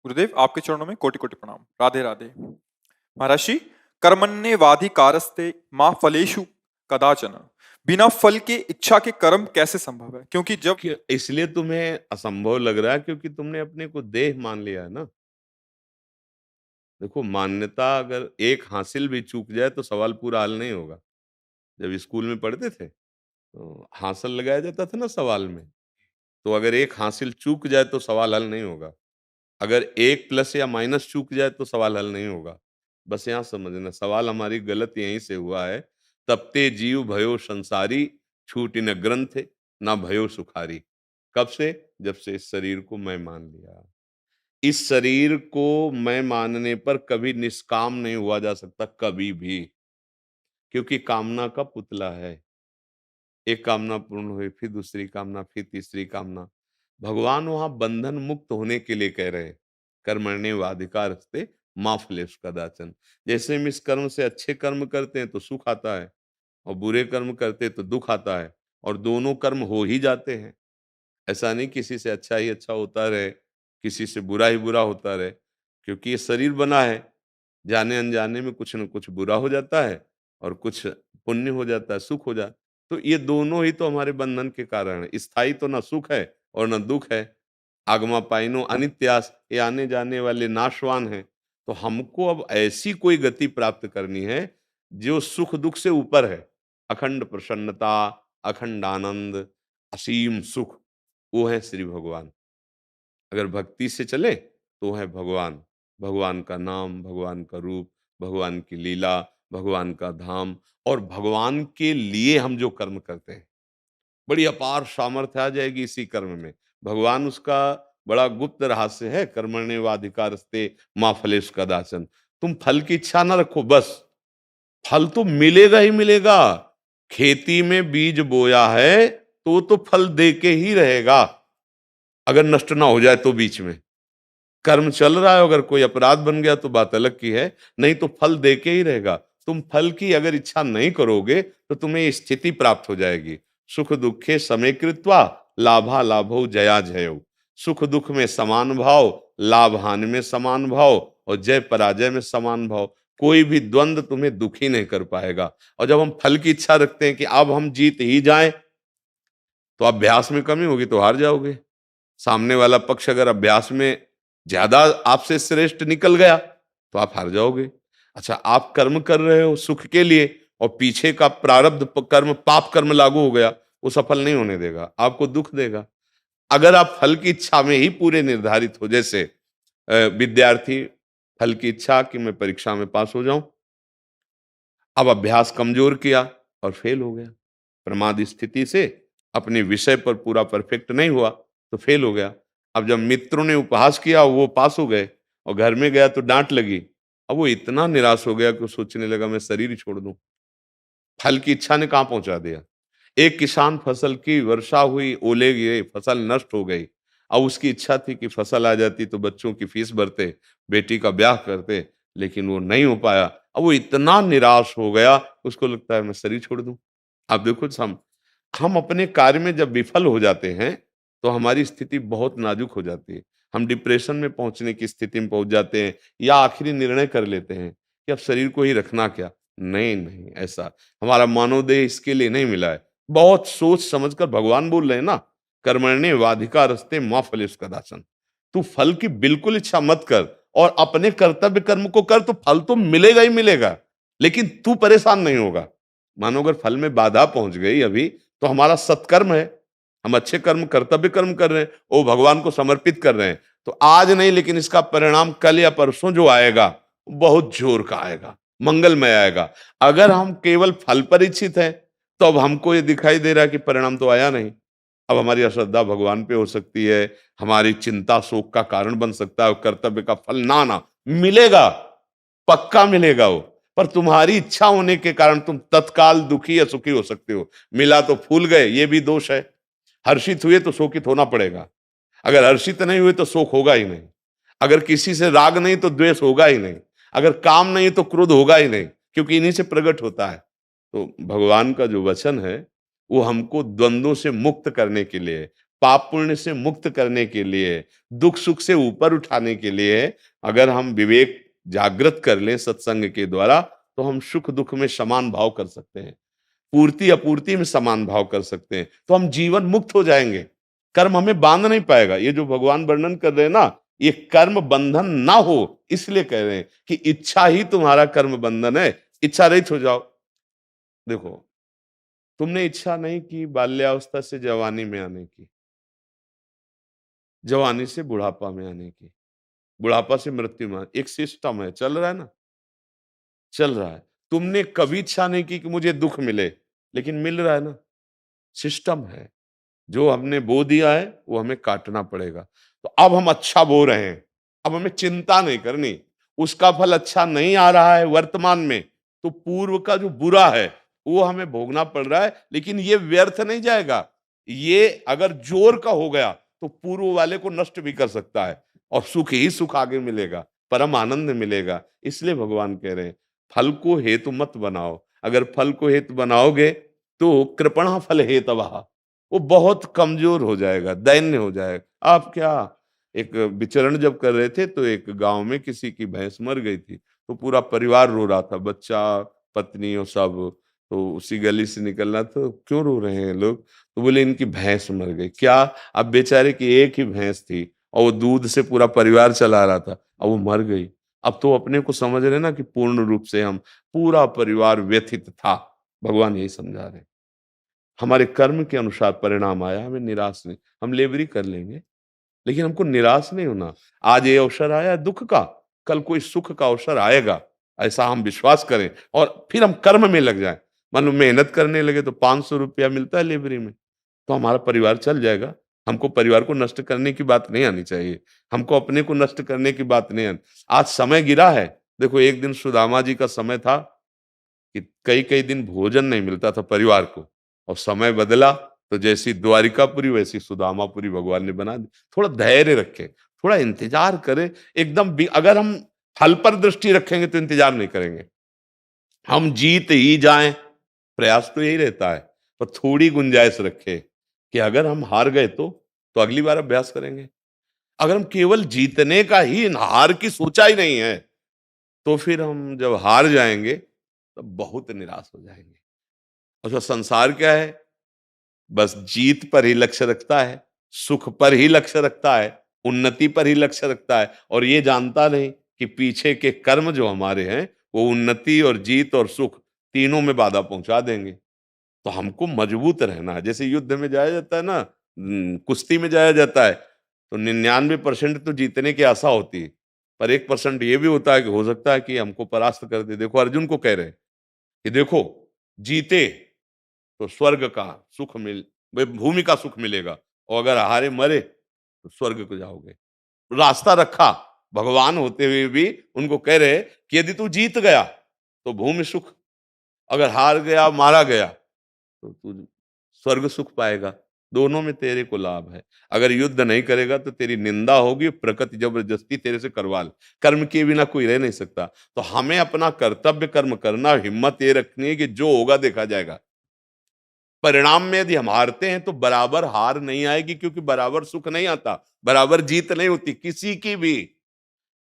गुरुदेव आपके चरणों में कोटि कोटि प्रणाम। राधे राधे। महर्षि, कर्मण्येवाधिकारस्ते मां फलेषु कदाचन, बिना फल के इच्छा के कर्म कैसे संभव है? क्योंकि जब इसलिए तुम्हें असंभव लग रहा है क्योंकि तुमने अपने को देह मान लिया है ना। देखो, मान्यता अगर एक हासिल भी चूक जाए तो सवाल पूरा हल नहीं होगा। जब स्कूल में पढ़ते थे तो हासिल लगाया जाता था ना सवाल में, तो अगर एक हासिल चूक जाए तो सवाल हल नहीं होगा। अगर एक प्लस या माइनस चूक जाए तो सवाल हल नहीं होगा। बस यहाँ समझना, सवाल हमारी गलत यहीं से हुआ है। तब ते जीव भयो संसारी, छूटी न ग्रंथ ना भयो सुखारी। कब से? जब से इस शरीर को मैं मान लिया। इस शरीर को मैं मानने पर कभी निष्काम नहीं हुआ जा सकता, कभी भी, क्योंकि कामना का पुतला है। एक कामना पूर्ण हुई, फिर दूसरी कामना, फिर तीसरी कामना। भगवान वहां बंधन मुक्त होने के लिए कह रहे हैं, कर्मण्येवाधिकारस्ते मा फलेषु कदाचन। जैसे हम इस कर्म से अच्छे कर्म करते हैं तो सुख आता है, और बुरे कर्म करते हैं तो दुख आता है, और दोनों कर्म हो ही जाते हैं। ऐसा नहीं किसी से अच्छा ही अच्छा होता रहे, किसी से बुरा ही बुरा होता रहे, क्योंकि ये शरीर बना है, जाने अनजाने में कुछ न कुछ बुरा हो जाता है और कुछ पुण्य हो जाता है, सुख हो जाता है। तो ये दोनों ही तो हमारे बंधन के कारण है। स्थायी तो ना सुख है और ना दुख है। आगमा पाइनो अनित्यास, ये आने जाने वाले नाशवान हैं। तो हमको अब ऐसी कोई गति प्राप्त करनी है जो सुख दुख से ऊपर है। अखंड प्रसन्नता, अखंड आनंद, असीम सुख, वो है श्री भगवान। अगर भक्ति से चले तो है भगवान, भगवान का नाम, भगवान का रूप, भगवान की लीला, भगवान का धाम, और भगवान के लिए हम जो कर्म करते हैं, बड़ी अपार सामर्थ्य आ जाएगी इसी कर्म में। भगवान उसका बड़ा गुप्त रहस्य है, कर्मण्येवाधिकारस्ते मा फलेषु कदाचन। तुम फल की इच्छा ना रखो बस, फल तो मिलेगा ही मिलेगा। खेती में बीज बोया है तो फल दे के ही रहेगा, अगर नष्ट ना हो जाए तो बीच में। कर्म चल रहा है, अगर कोई अपराध बन गया तो बात अलग की है, नहीं तो फल दे के ही रहेगा। तुम फल की अगर इच्छा नहीं करोगे तो तुम्हें ये स्थिति प्राप्त हो जाएगी। सुख दुखे समे कृत्वा लाभा लाभो जया जयो। सुख दुख में समान भाव, लाभ हानि में समान भाव, और जय पराजय में समान भाव। कोई भी द्वंद तुम्हें दुखी नहीं कर पाएगा। और जब हम फल की इच्छा रखते हैं कि अब हम जीत ही जाएं, तो अभ्यास में कमी होगी तो हार जाओगे। सामने वाला पक्ष अगर अभ्यास में ज्यादा आपसे श्रेष्ठ निकल गया तो आप हार जाओगे। अच्छा, आप कर्म कर रहे हो सुख के लिए, और पीछे का प्रारब्ध कर्म, पाप कर्म लागू हो गया, वो सफल नहीं होने देगा, आपको दुख देगा। अगर आप फल की इच्छा में ही पूरे निर्धारित हो, जैसे विद्यार्थी फल की इच्छा कि मैं परीक्षा में पास हो जाऊं, अब अभ्यास कमजोर किया और फेल हो गया। प्रमाद स्थिति से अपने विषय पर पूरा परफेक्ट नहीं हुआ तो फेल हो गया। अब जब मित्रों ने उपहास किया वो पास हो गए, और घर में गया तो डांट लगी। अब वो इतना निराश हो गया कि वो सोचने लगा मैं शरीर ही छोड़ दूं। फल की इच्छा ने कहां पहुंचा दिया। एक किसान फसल की वर्षा हुई, ओले गिरे, फसल नष्ट हो गई। अब उसकी इच्छा थी कि फसल आ जाती तो बच्चों की फीस भरते, बेटी का ब्याह करते, लेकिन वो नहीं हो पाया। अब वो इतना निराश हो गया, उसको लगता है मैं शरीर छोड़ दूं। आप देखो, हम अपने कार्य में जब विफल हो जाते हैं तो हमारी स्थिति बहुत नाजुक हो जाती है। हम डिप्रेशन में पहुंचने की स्थिति में पहुंच जाते हैं, या आखिरी निर्णय कर लेते हैं कि अब शरीर को ही रखना क्या। नहीं नहीं, ऐसा हमारा मानव देह इसके लिए नहीं मिला है। बहुत सोच समझकर भगवान बोल रहे हैं ना, कर्मण्येवाधिकारस्ते मा फलेषु कदाचन। तू फल की बिल्कुल इच्छा मत कर, और अपने कर्तव्य कर्म को कर, तो फल तो मिलेगा ही मिलेगा, लेकिन तू परेशान नहीं होगा। मानो अगर फल में बाधा पहुंच गई अभी, तो हमारा सत्कर्म है, हम अच्छे कर्म, कर्तव्य कर्म कर रहे हैं, वो भगवान को समर्पित कर रहे हैं, तो आज नहीं लेकिन इसका परिणाम कल या परसों जो आएगा बहुत जोर का आएगा, मंगलमय आएगा। अगर हम केवल फल पर इच्छित हैं तो अब हमको ये दिखाई दे रहा है कि परिणाम तो आया नहीं। अब हमारी अश्रद्धा भगवान पे हो सकती है, हमारी चिंता शोक का कारण बन सकता है, कर्तव्य का फल ना ना मिलेगा, पक्का मिलेगा वो। पर तुम्हारी इच्छा होने के कारण तुम तत्काल दुखी या सुखी हो सकते हो। मिला तो फूल गए, ये भी दोष है। हर्षित हुए तो शोकित होना पड़ेगा, अगर हर्षित नहीं हुए तो शोक होगा ही नहीं। अगर किसी से राग नहीं तो द्वेष होगा ही नहीं। अगर काम नहीं तो क्रोध होगा ही नहीं, क्योंकि इन्हीं से प्रकट होता है। तो भगवान का जो वचन है वो हमको द्वंद्वों से मुक्त करने के लिए, पाप पुण्य से मुक्त करने के लिए, दुख सुख से ऊपर उठाने के लिए, अगर हम विवेक जागृत कर लें सत्संग के द्वारा, तो हम सुख दुख में समान भाव कर सकते हैं, पूर्ति अपूर्ति में समान भाव कर सकते हैं, तो हम जीवन मुक्त हो जाएंगे। कर्म हमें बांध नहीं पाएगा। ये जो भगवान वर्णन कर रहे हैं ना, ये कर्म बंधन ना हो इसलिए कह रहे हैं कि इच्छा ही तुम्हारा कर्म बंधन है, इच्छा रहित हो जाओ। देखो, तुमने इच्छा नहीं की बाल्यावस्था से जवानी में आने की, जवानी से बुढ़ापा में आने की, बुढ़ापा से मृत्यु में, एक सिस्टम है, चल रहा है ना, चल रहा है। तुमने कभी इच्छा नहीं की कि मुझे दुख मिले, लेकिन मिल रहा है ना, सिस्टम है। जो हमने बो दिया है वो हमें काटना पड़ेगा। तो अब हम अच्छा बो रहे हैं, अब हमें चिंता नहीं करनी। उसका फल अच्छा नहीं आ रहा है वर्तमान में, तो पूर्व का जो बुरा है वो हमें भोगना पड़ रहा है, लेकिन ये व्यर्थ नहीं जाएगा। ये अगर जोर का हो गया तो पूर्व वाले को नष्ट भी कर सकता है, और सुख ही सुख आगे मिलेगा, परम आनंद मिलेगा। इसलिए भगवान कह रहे हैं फल को हेतु मत बनाओ। अगर फल को हेतु बनाओगे तो कृपणा फल हेतवः, वो बहुत कमजोर हो जाएगा, दैन्य हो जाएगा। आप क्या, एक विचरण जब कर रहे थे तो एक गांव में किसी की भैंस मर गई थी, तो पूरा परिवार रो रहा था, बच्चा पत्नी और सब। तो उसी गली से निकलना, तो क्यों रो रहे हैं लोग, तो बोले इनकी भैंस मर गई। क्या, अब बेचारे की एक ही भैंस थी और वो दूध से पूरा परिवार चला रहा था, अब वो मर गई। अब तो अपने को समझ रहे ना कि पूर्ण रूप से हम, पूरा परिवार व्यथित था। भगवान यही समझा रहे हैं, हमारे कर्म के अनुसार परिणाम आया, हमें निराश नहीं, हम लेबरी कर लेंगे, लेकिन हमको निराश नहीं होना। आज ये अवसर आया है दुख का, कल कोई सुख का अवसर आएगा, ऐसा हम विश्वास करें और फिर हम कर्म में लग जाएं। मान लो मेहनत करने लगे तो 500 रुपया मिलता है लेबरी में, तो हमारा परिवार चल जाएगा। हमको परिवार को नष्ट करने की बात नहीं आनी चाहिए, हमको अपने को नष्ट करने की बात नहीं आनी। आज समय गिरा है, देखो एक दिन सुदामा जी का समय था कि कई कई दिन भोजन नहीं मिलता था परिवार को, और समय बदला तो जैसी द्वारिकापुरी वैसी सुदामापुरी भगवान ने बना दी। थोड़ा धैर्य रखें, थोड़ा इंतजार करें। अगर हम फल पर दृष्टि रखेंगे तो इंतजार नहीं करेंगे, हम जीत ही जाएं, प्रयास तो यही रहता है। पर थोड़ी गुंजाइश रखें कि अगर हम हार गए तो अगली बार अभ्यास करेंगे। अगर हम केवल जीतने का ही, हार की सोचा ही नहीं है, तो फिर हम जब हार जाएंगे तो बहुत निराश हो जाएंगे। अच्छा, संसार क्या है? बस जीत पर ही लक्ष्य रखता है, सुख पर ही लक्ष्य रखता है, उन्नति पर ही लक्ष्य रखता है, और ये जानता नहीं कि पीछे के कर्म जो हमारे हैं वो उन्नति और जीत और सुख तीनों में बाधा पहुंचा देंगे। तो हमको मजबूत रहना है। जैसे युद्ध में जाया जाता है ना, कुश्ती में जाया जाता है, तो 99% तो जीतने की आशा होती है, पर 1% ये भी होता है कि हो सकता है कि हमको परास्त कर दे। देखो अर्जुन को कह रहे हैं कि देखो, जीते तो स्वर्ग का सुख भूमि का सुख मिलेगा, और अगर हारे मरे तो स्वर्ग को जाओगे। रास्ता रखा, भगवान होते हुए भी उनको कह रहे कि यदि तू जीत गया तो भूमि सुख, अगर हार गया, मारा गया, तो तू स्वर्ग सुख पाएगा। दोनों में तेरे को लाभ है। अगर युद्ध नहीं करेगा तो तेरी निंदा होगी, प्रकृति जबरदस्ती तेरे से करवा ले। कर्म के बिना कोई रह नहीं सकता। तो हमें अपना कर्तव्य कर्म करना, हिम्मत ये रखनी है कि जो होगा देखा जाएगा। परिणाम में यदि हम हारते हैं तो बराबर हार नहीं आएगी, क्योंकि बराबर सुख नहीं आता, बराबर जीत नहीं होती किसी की भी।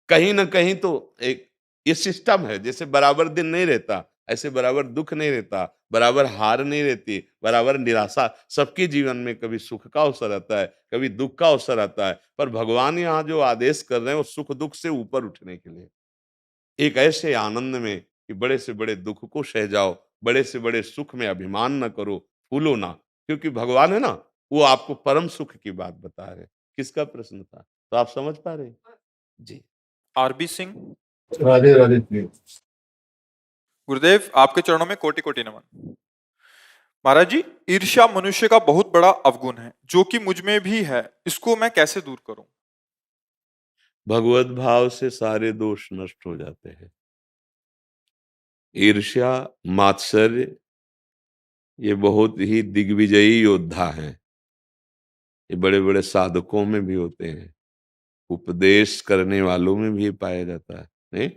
कहीं ना कहीं तो एक ये सिस्टम है, जैसे बराबर दिन नहीं रहता, ऐसे बराबर दुख नहीं रहता, बराबर हार नहीं रहती, बराबर निराशा। सबके जीवन में कभी सुख का अवसर आता है, कभी दुख का अवसर आता है, पर भगवान यहाँ जो आदेश कर रहे हैं वो सुख दुख से ऊपर उठने के लिए, एक ऐसे आनंद में कि बड़े से बड़े दुख को सह जाओ, बड़े से बड़े सुख में अभिमान न करो, फूलो ना। क्योंकि भगवान है ना, वो आपको परम सुख की बात बता रहे हैं। किसका प्रश्न था, तो आप समझ पा रहे हैं जी। आरबी सिंह, राधे राधे जी। गुरुदेव आपके चरणों में कोटि कोटि नमन। महाराज जी, ईर्ष्या मनुष्य का बहुत बड़ा अवगुण है, जो कि मुझ में भी है। इसको मैं कैसे दूर करूं? भगवत भाव से सारे दोष नष्ट हो जाते हैं। ईर्ष्या, मात्सर्य, ये बहुत ही दिग्विजयी योद्धा हैं। ये बड़े बड़े साधकों में भी होते हैं, उपदेश करने वालों में भी पाया जाता है। नहीं,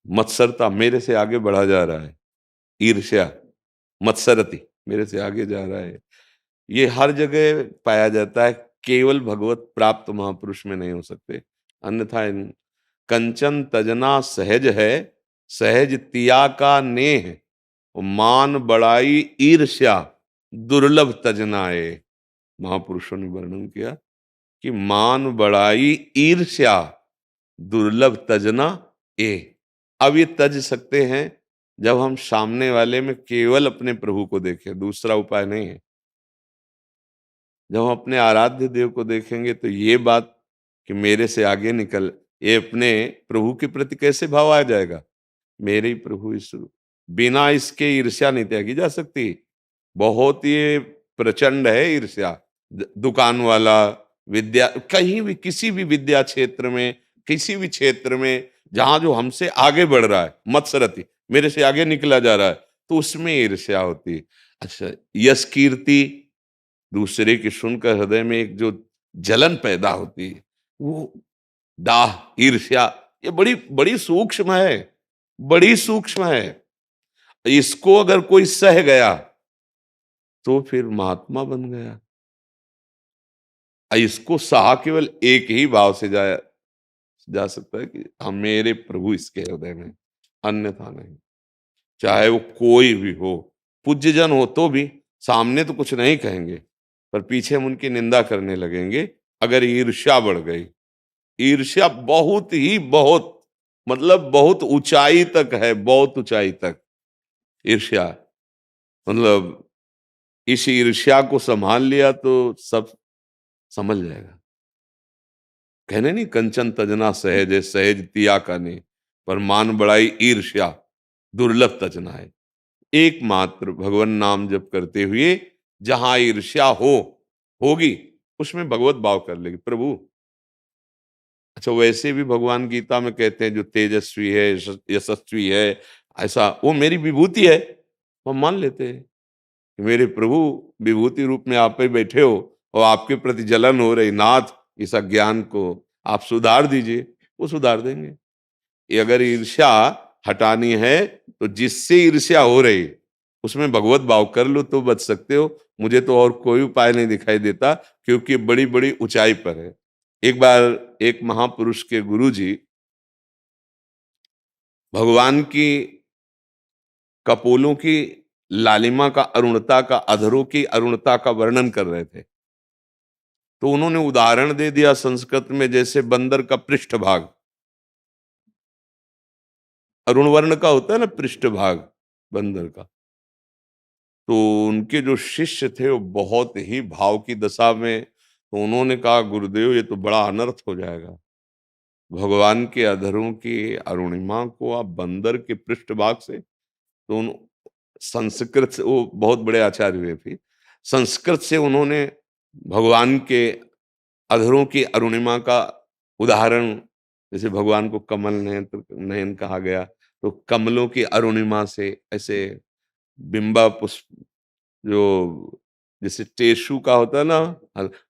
मत्सरता, मेरे से आगे बढ़ा जा रहा है। ईर्ष्या, मत्सरति, मेरे से आगे जा रहा है। ये हर जगह पाया जाता है, केवल भगवत प्राप्त महापुरुष में नहीं हो सकते। अन्यथा कंचन तजना सहज है, सहज तिया का नेह, मान बड़ाई ईर्ष्या दुर्लभ तजनाए। महापुरुषों ने वर्णन किया कि मान बड़ाई ईर्ष्या दुर्लभ तजना ए। अब ये तज सकते हैं जब हम सामने वाले में केवल अपने प्रभु को देखें, दूसरा उपाय नहीं है। जब हम अपने आराध्य देव को देखेंगे तो ये बात कि मेरे से आगे निकल, ये अपने प्रभु के प्रति कैसे भाव आ जाएगा? मेरे ही प्रभु इस, बिना इसके ईर्ष्या नहीं त्यागी जा सकती। बहुत ये प्रचंड है ईर्ष्या। दुकान वाला, विद्या, कहीं भी किसी भी विद्या क्षेत्र में, किसी भी क्षेत्र में जहां जो हमसे आगे बढ़ रहा है, मत्सरति, मेरे से आगे निकला जा रहा है, तो उसमें ईर्ष्या होती है। अच्छा, यश कीर्ति, दूसरे की सुनकर हृदय में एक जो जलन पैदा होती है, वो दाह, ईर्ष्या, ये बड़ी बड़ी सूक्ष्म है, बड़ी सूक्ष्म है। इसको अगर कोई सह गया तो फिर महात्मा बन गया। इसको सहा केवल एक ही भाव से जा सकता है कि हम, मेरे प्रभु इसके हृदय में, अन्यथा नहीं। चाहे वो कोई भी हो, पूज्य जन हो तो भी सामने तो कुछ नहीं कहेंगे, पर पीछे हम उनकी निंदा करने लगेंगे अगर ईर्ष्या बढ़ गई। ईर्ष्या बहुत ही, बहुत मतलब बहुत ऊंचाई तक है, बहुत ऊंचाई तक ईर्ष्या। मतलब इस ईर्ष्या को संभाल लिया तो सब समझ जाएगा। कहने नहीं, कंचन तजना सहज है, सहज तिया काने, पर मान बढ़ाई ईर्ष्या दुर्लभ तजना है। एकमात्र भगवान नाम जप करते हुए जहां ईर्ष्या होगी, उसमें भगवत भाव कर लेगी प्रभु। अच्छा, वैसे भी भगवान गीता में कहते हैं जो तेजस्वी है, यशस्वी है, ऐसा वो मेरी विभूति है, हम मान लेते हैं कि मेरे प्रभु विभूति रूप में आप ही बैठे हो और आपके प्रति जलन हो रही, नाथ इस अज्ञान को आप सुधार दीजिए, वो सुधार देंगे। ये अगर ईर्ष्या हटानी है तो जिससे ईर्ष्या हो रही उसमें भगवत भाव कर लो तो बच सकते हो। मुझे तो और कोई उपाय नहीं दिखाई देता, क्योंकि बड़ी बड़ी ऊंचाई पर है। एक बार एक महापुरुष के गुरुजी भगवान की कपोलों की लालिमा का, अरुणता का, अधरों की अरुणता का वर्णन कर रहे थे, तो उन्होंने उदाहरण दे दिया संस्कृत में, जैसे बंदर का पृष्ठभाग अरुण वर्ण का होता है ना, पृष्ठभाग बंदर का। तो उनके जो शिष्य थे वो बहुत ही भाव की दशा में, तो उन्होंने कहा गुरुदेव ये तो बड़ा अनर्थ हो जाएगा, भगवान के अधरों की अरुणिमा को आप बंदर के पृष्ठभाग से। तो उन संस्कृत से, वो बहुत बड़े आचार्य हुए थे, संस्कृत से उन्होंने भगवान के अधरों की अरुणिमा का उदाहरण, जैसे भगवान को कमल नयन कहा गया, तो कमलों की अरुणिमा से ऐसे बिंबा पुष्प, जो जैसे टेसु का होता है ना,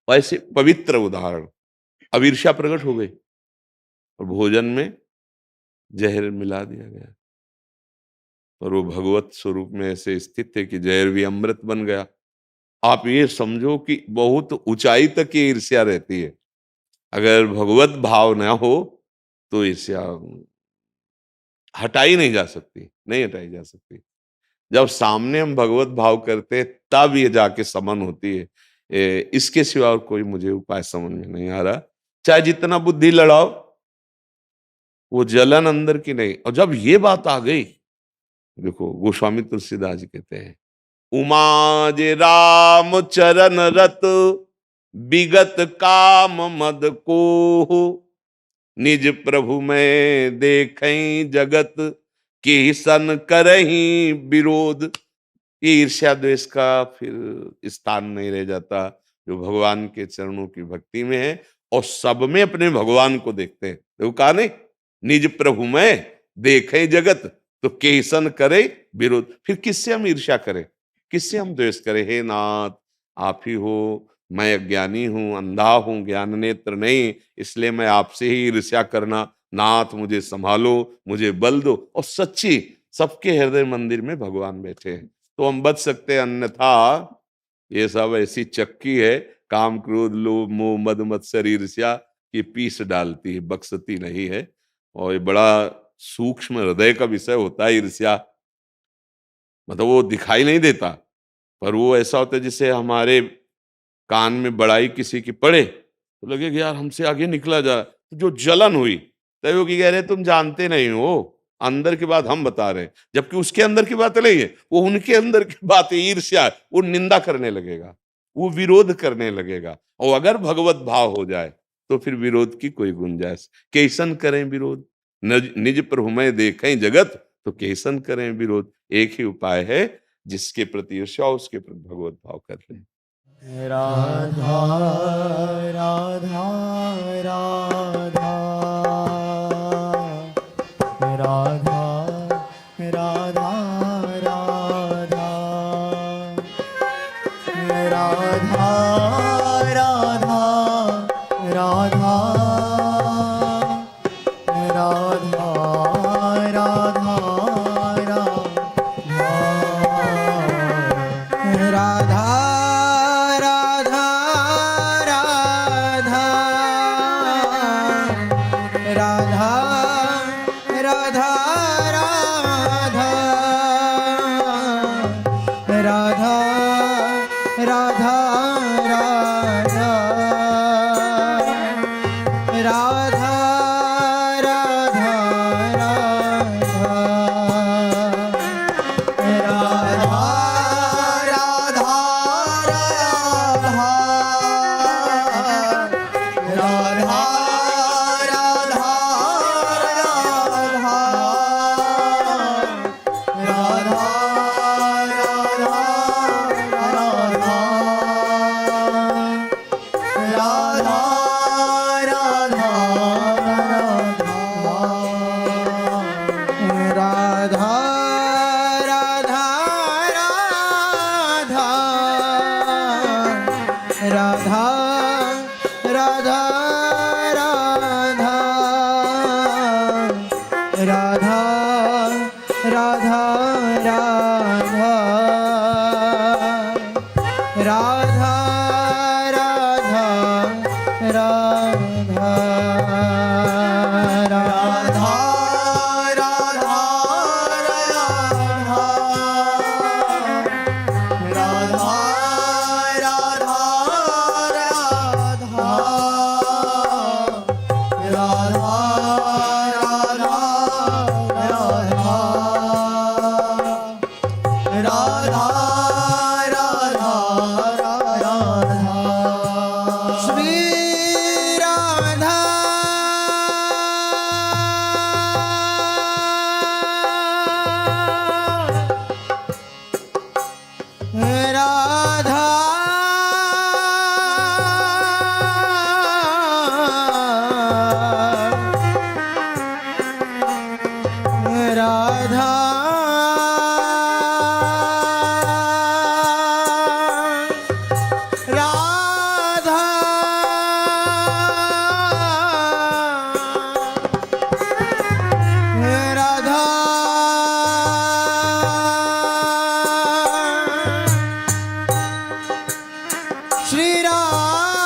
वैसे पवित्र उदाहरण। अब ईर्ष्या प्रकट हो गई और भोजन में जहर मिला दिया गया, और वो भगवत स्वरूप में ऐसे स्थित थे कि जहर भी अमृत बन गया। आप ये समझो कि बहुत ऊंचाई तक ये ईर्ष्या रहती है। अगर भगवत भाव ना हो तो ईर्ष्या हटाई नहीं जा सकती, नहीं हटाई जा सकती। जब सामने हम भगवत भाव करते हैं तब ये जाके समन होती है। इसके सिवा और कोई मुझे उपाय समझ में नहीं आ रहा। चाहे जितना बुद्धि लड़ाओ, वो जलन अंदर की नहीं। और जब ये बात आ गई, देखो गोस्वामी तुलसीदास जी कहते हैं, उमा जे राम चरण रत विगत काम मद को, निज प्रभु में देखें जगत की सन करही विरोध। ये ईर्ष्या द्वेष का फिर स्थान नहीं रह जाता जो भगवान के चरणों की भक्ति में है और सब में अपने भगवान को देखते हैं। देखो कहा नहीं, निज प्रभु में देखे जगत तो केसन करे विरोध। फिर किससे हम ईर्ष्या करें, किससे हम द्वेष करें? हे नाथ आप ही हो, मैं अज्ञानी हूं, अंधा हूं, ज्ञान नेत्र नहीं, इसलिए मैं आपसे ही ईर्ष्या करना। नाथ मुझे संभालो, मुझे बल दो। और सच्ची सबके हृदय मंदिर में भगवान बैठे हैं तो हम बच सकते हैं, अन्यथा ये सब ऐसी चक्की है, काम क्रोध लोभ मोह मद मत्सर ईर्ष्या की पीस डालती है, बख्शती नहीं है। और ये बड़ा सूक्ष्म हृदय का विषय होता है ईर्ष्या। मतलब वो दिखाई नहीं देता, पर वो ऐसा होता है जैसे हमारे कान में बड़ाई किसी की पड़े तो लगे कि यार हमसे आगे निकला जा। तो जो जलन हुई तब वो कह रहे तुम जानते नहीं हो, अंदर की बात हम बता रहे हैं, जबकि उसके अंदर की बात नहीं है, वो उनके अंदर की बात है, ईर्ष्या। वो निंदा करने लगेगा, वो विरोध करने लगेगा। और अगर भगवत भाव हो जाए तो फिर विरोध की कोई गुंजाइश, कैसन करें विरोध? निज प्रभु में देखें जगत तो कैसन करें विरोध। एक ही उपाय है, जिसके प्रति ईर्ष्या उसके प्रति भगवत भाव कर लें। राधा राधा राधा राधा राधा राधा राधा राधा राधा राधा राधा राधा राधा राधा राधा राधा राधा राधा राधा राधा राधा राधा राधा राधा राधा राधा श्री राधा राधा राधा राधा राधा श्री राधा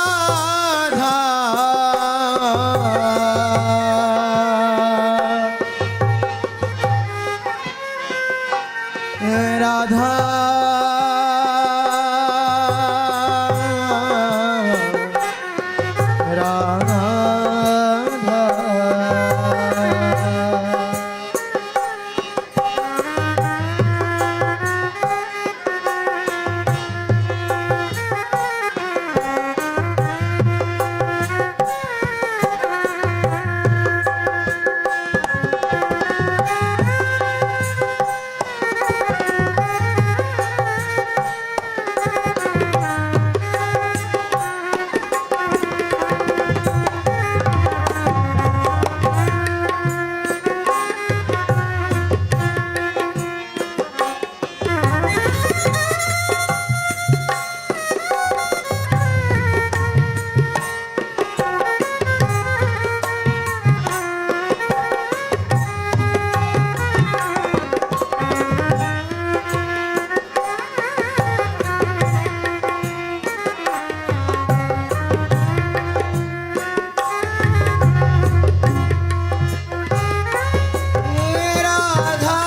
राधा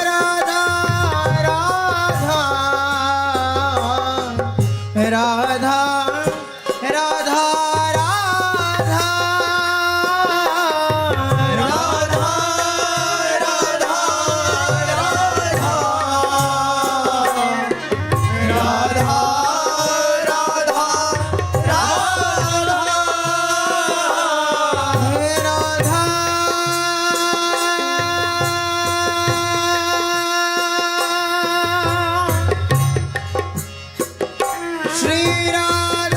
राधा राधा राधा राधा राधा राधा राधा राधा श्री राधा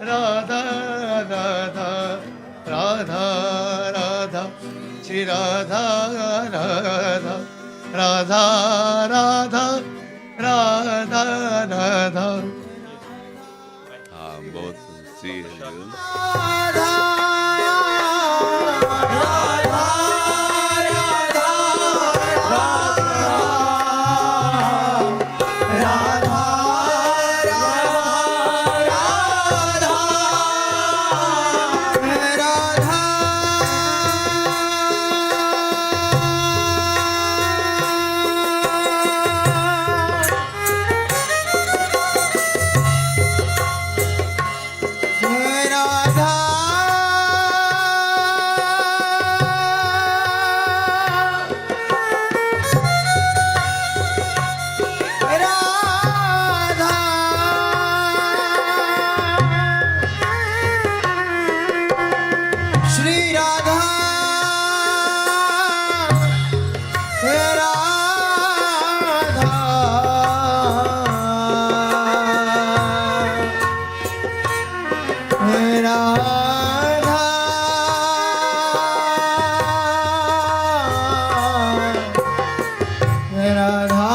राधा राधा राधा राधा श्री राधा राधा राधा राधा राधा राधा। हाँ, बहुत सी है। राधा श्री राधा हे राधा हे राधा हे राधा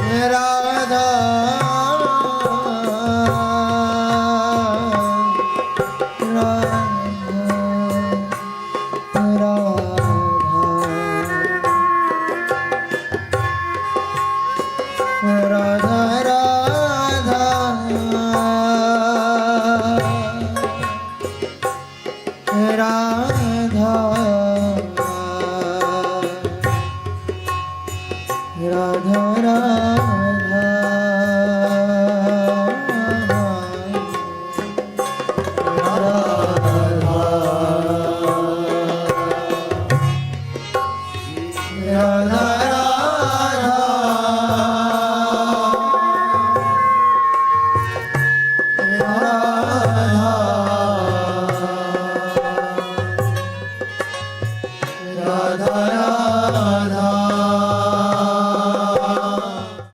मेरा राधा राधा राधा राधा राधा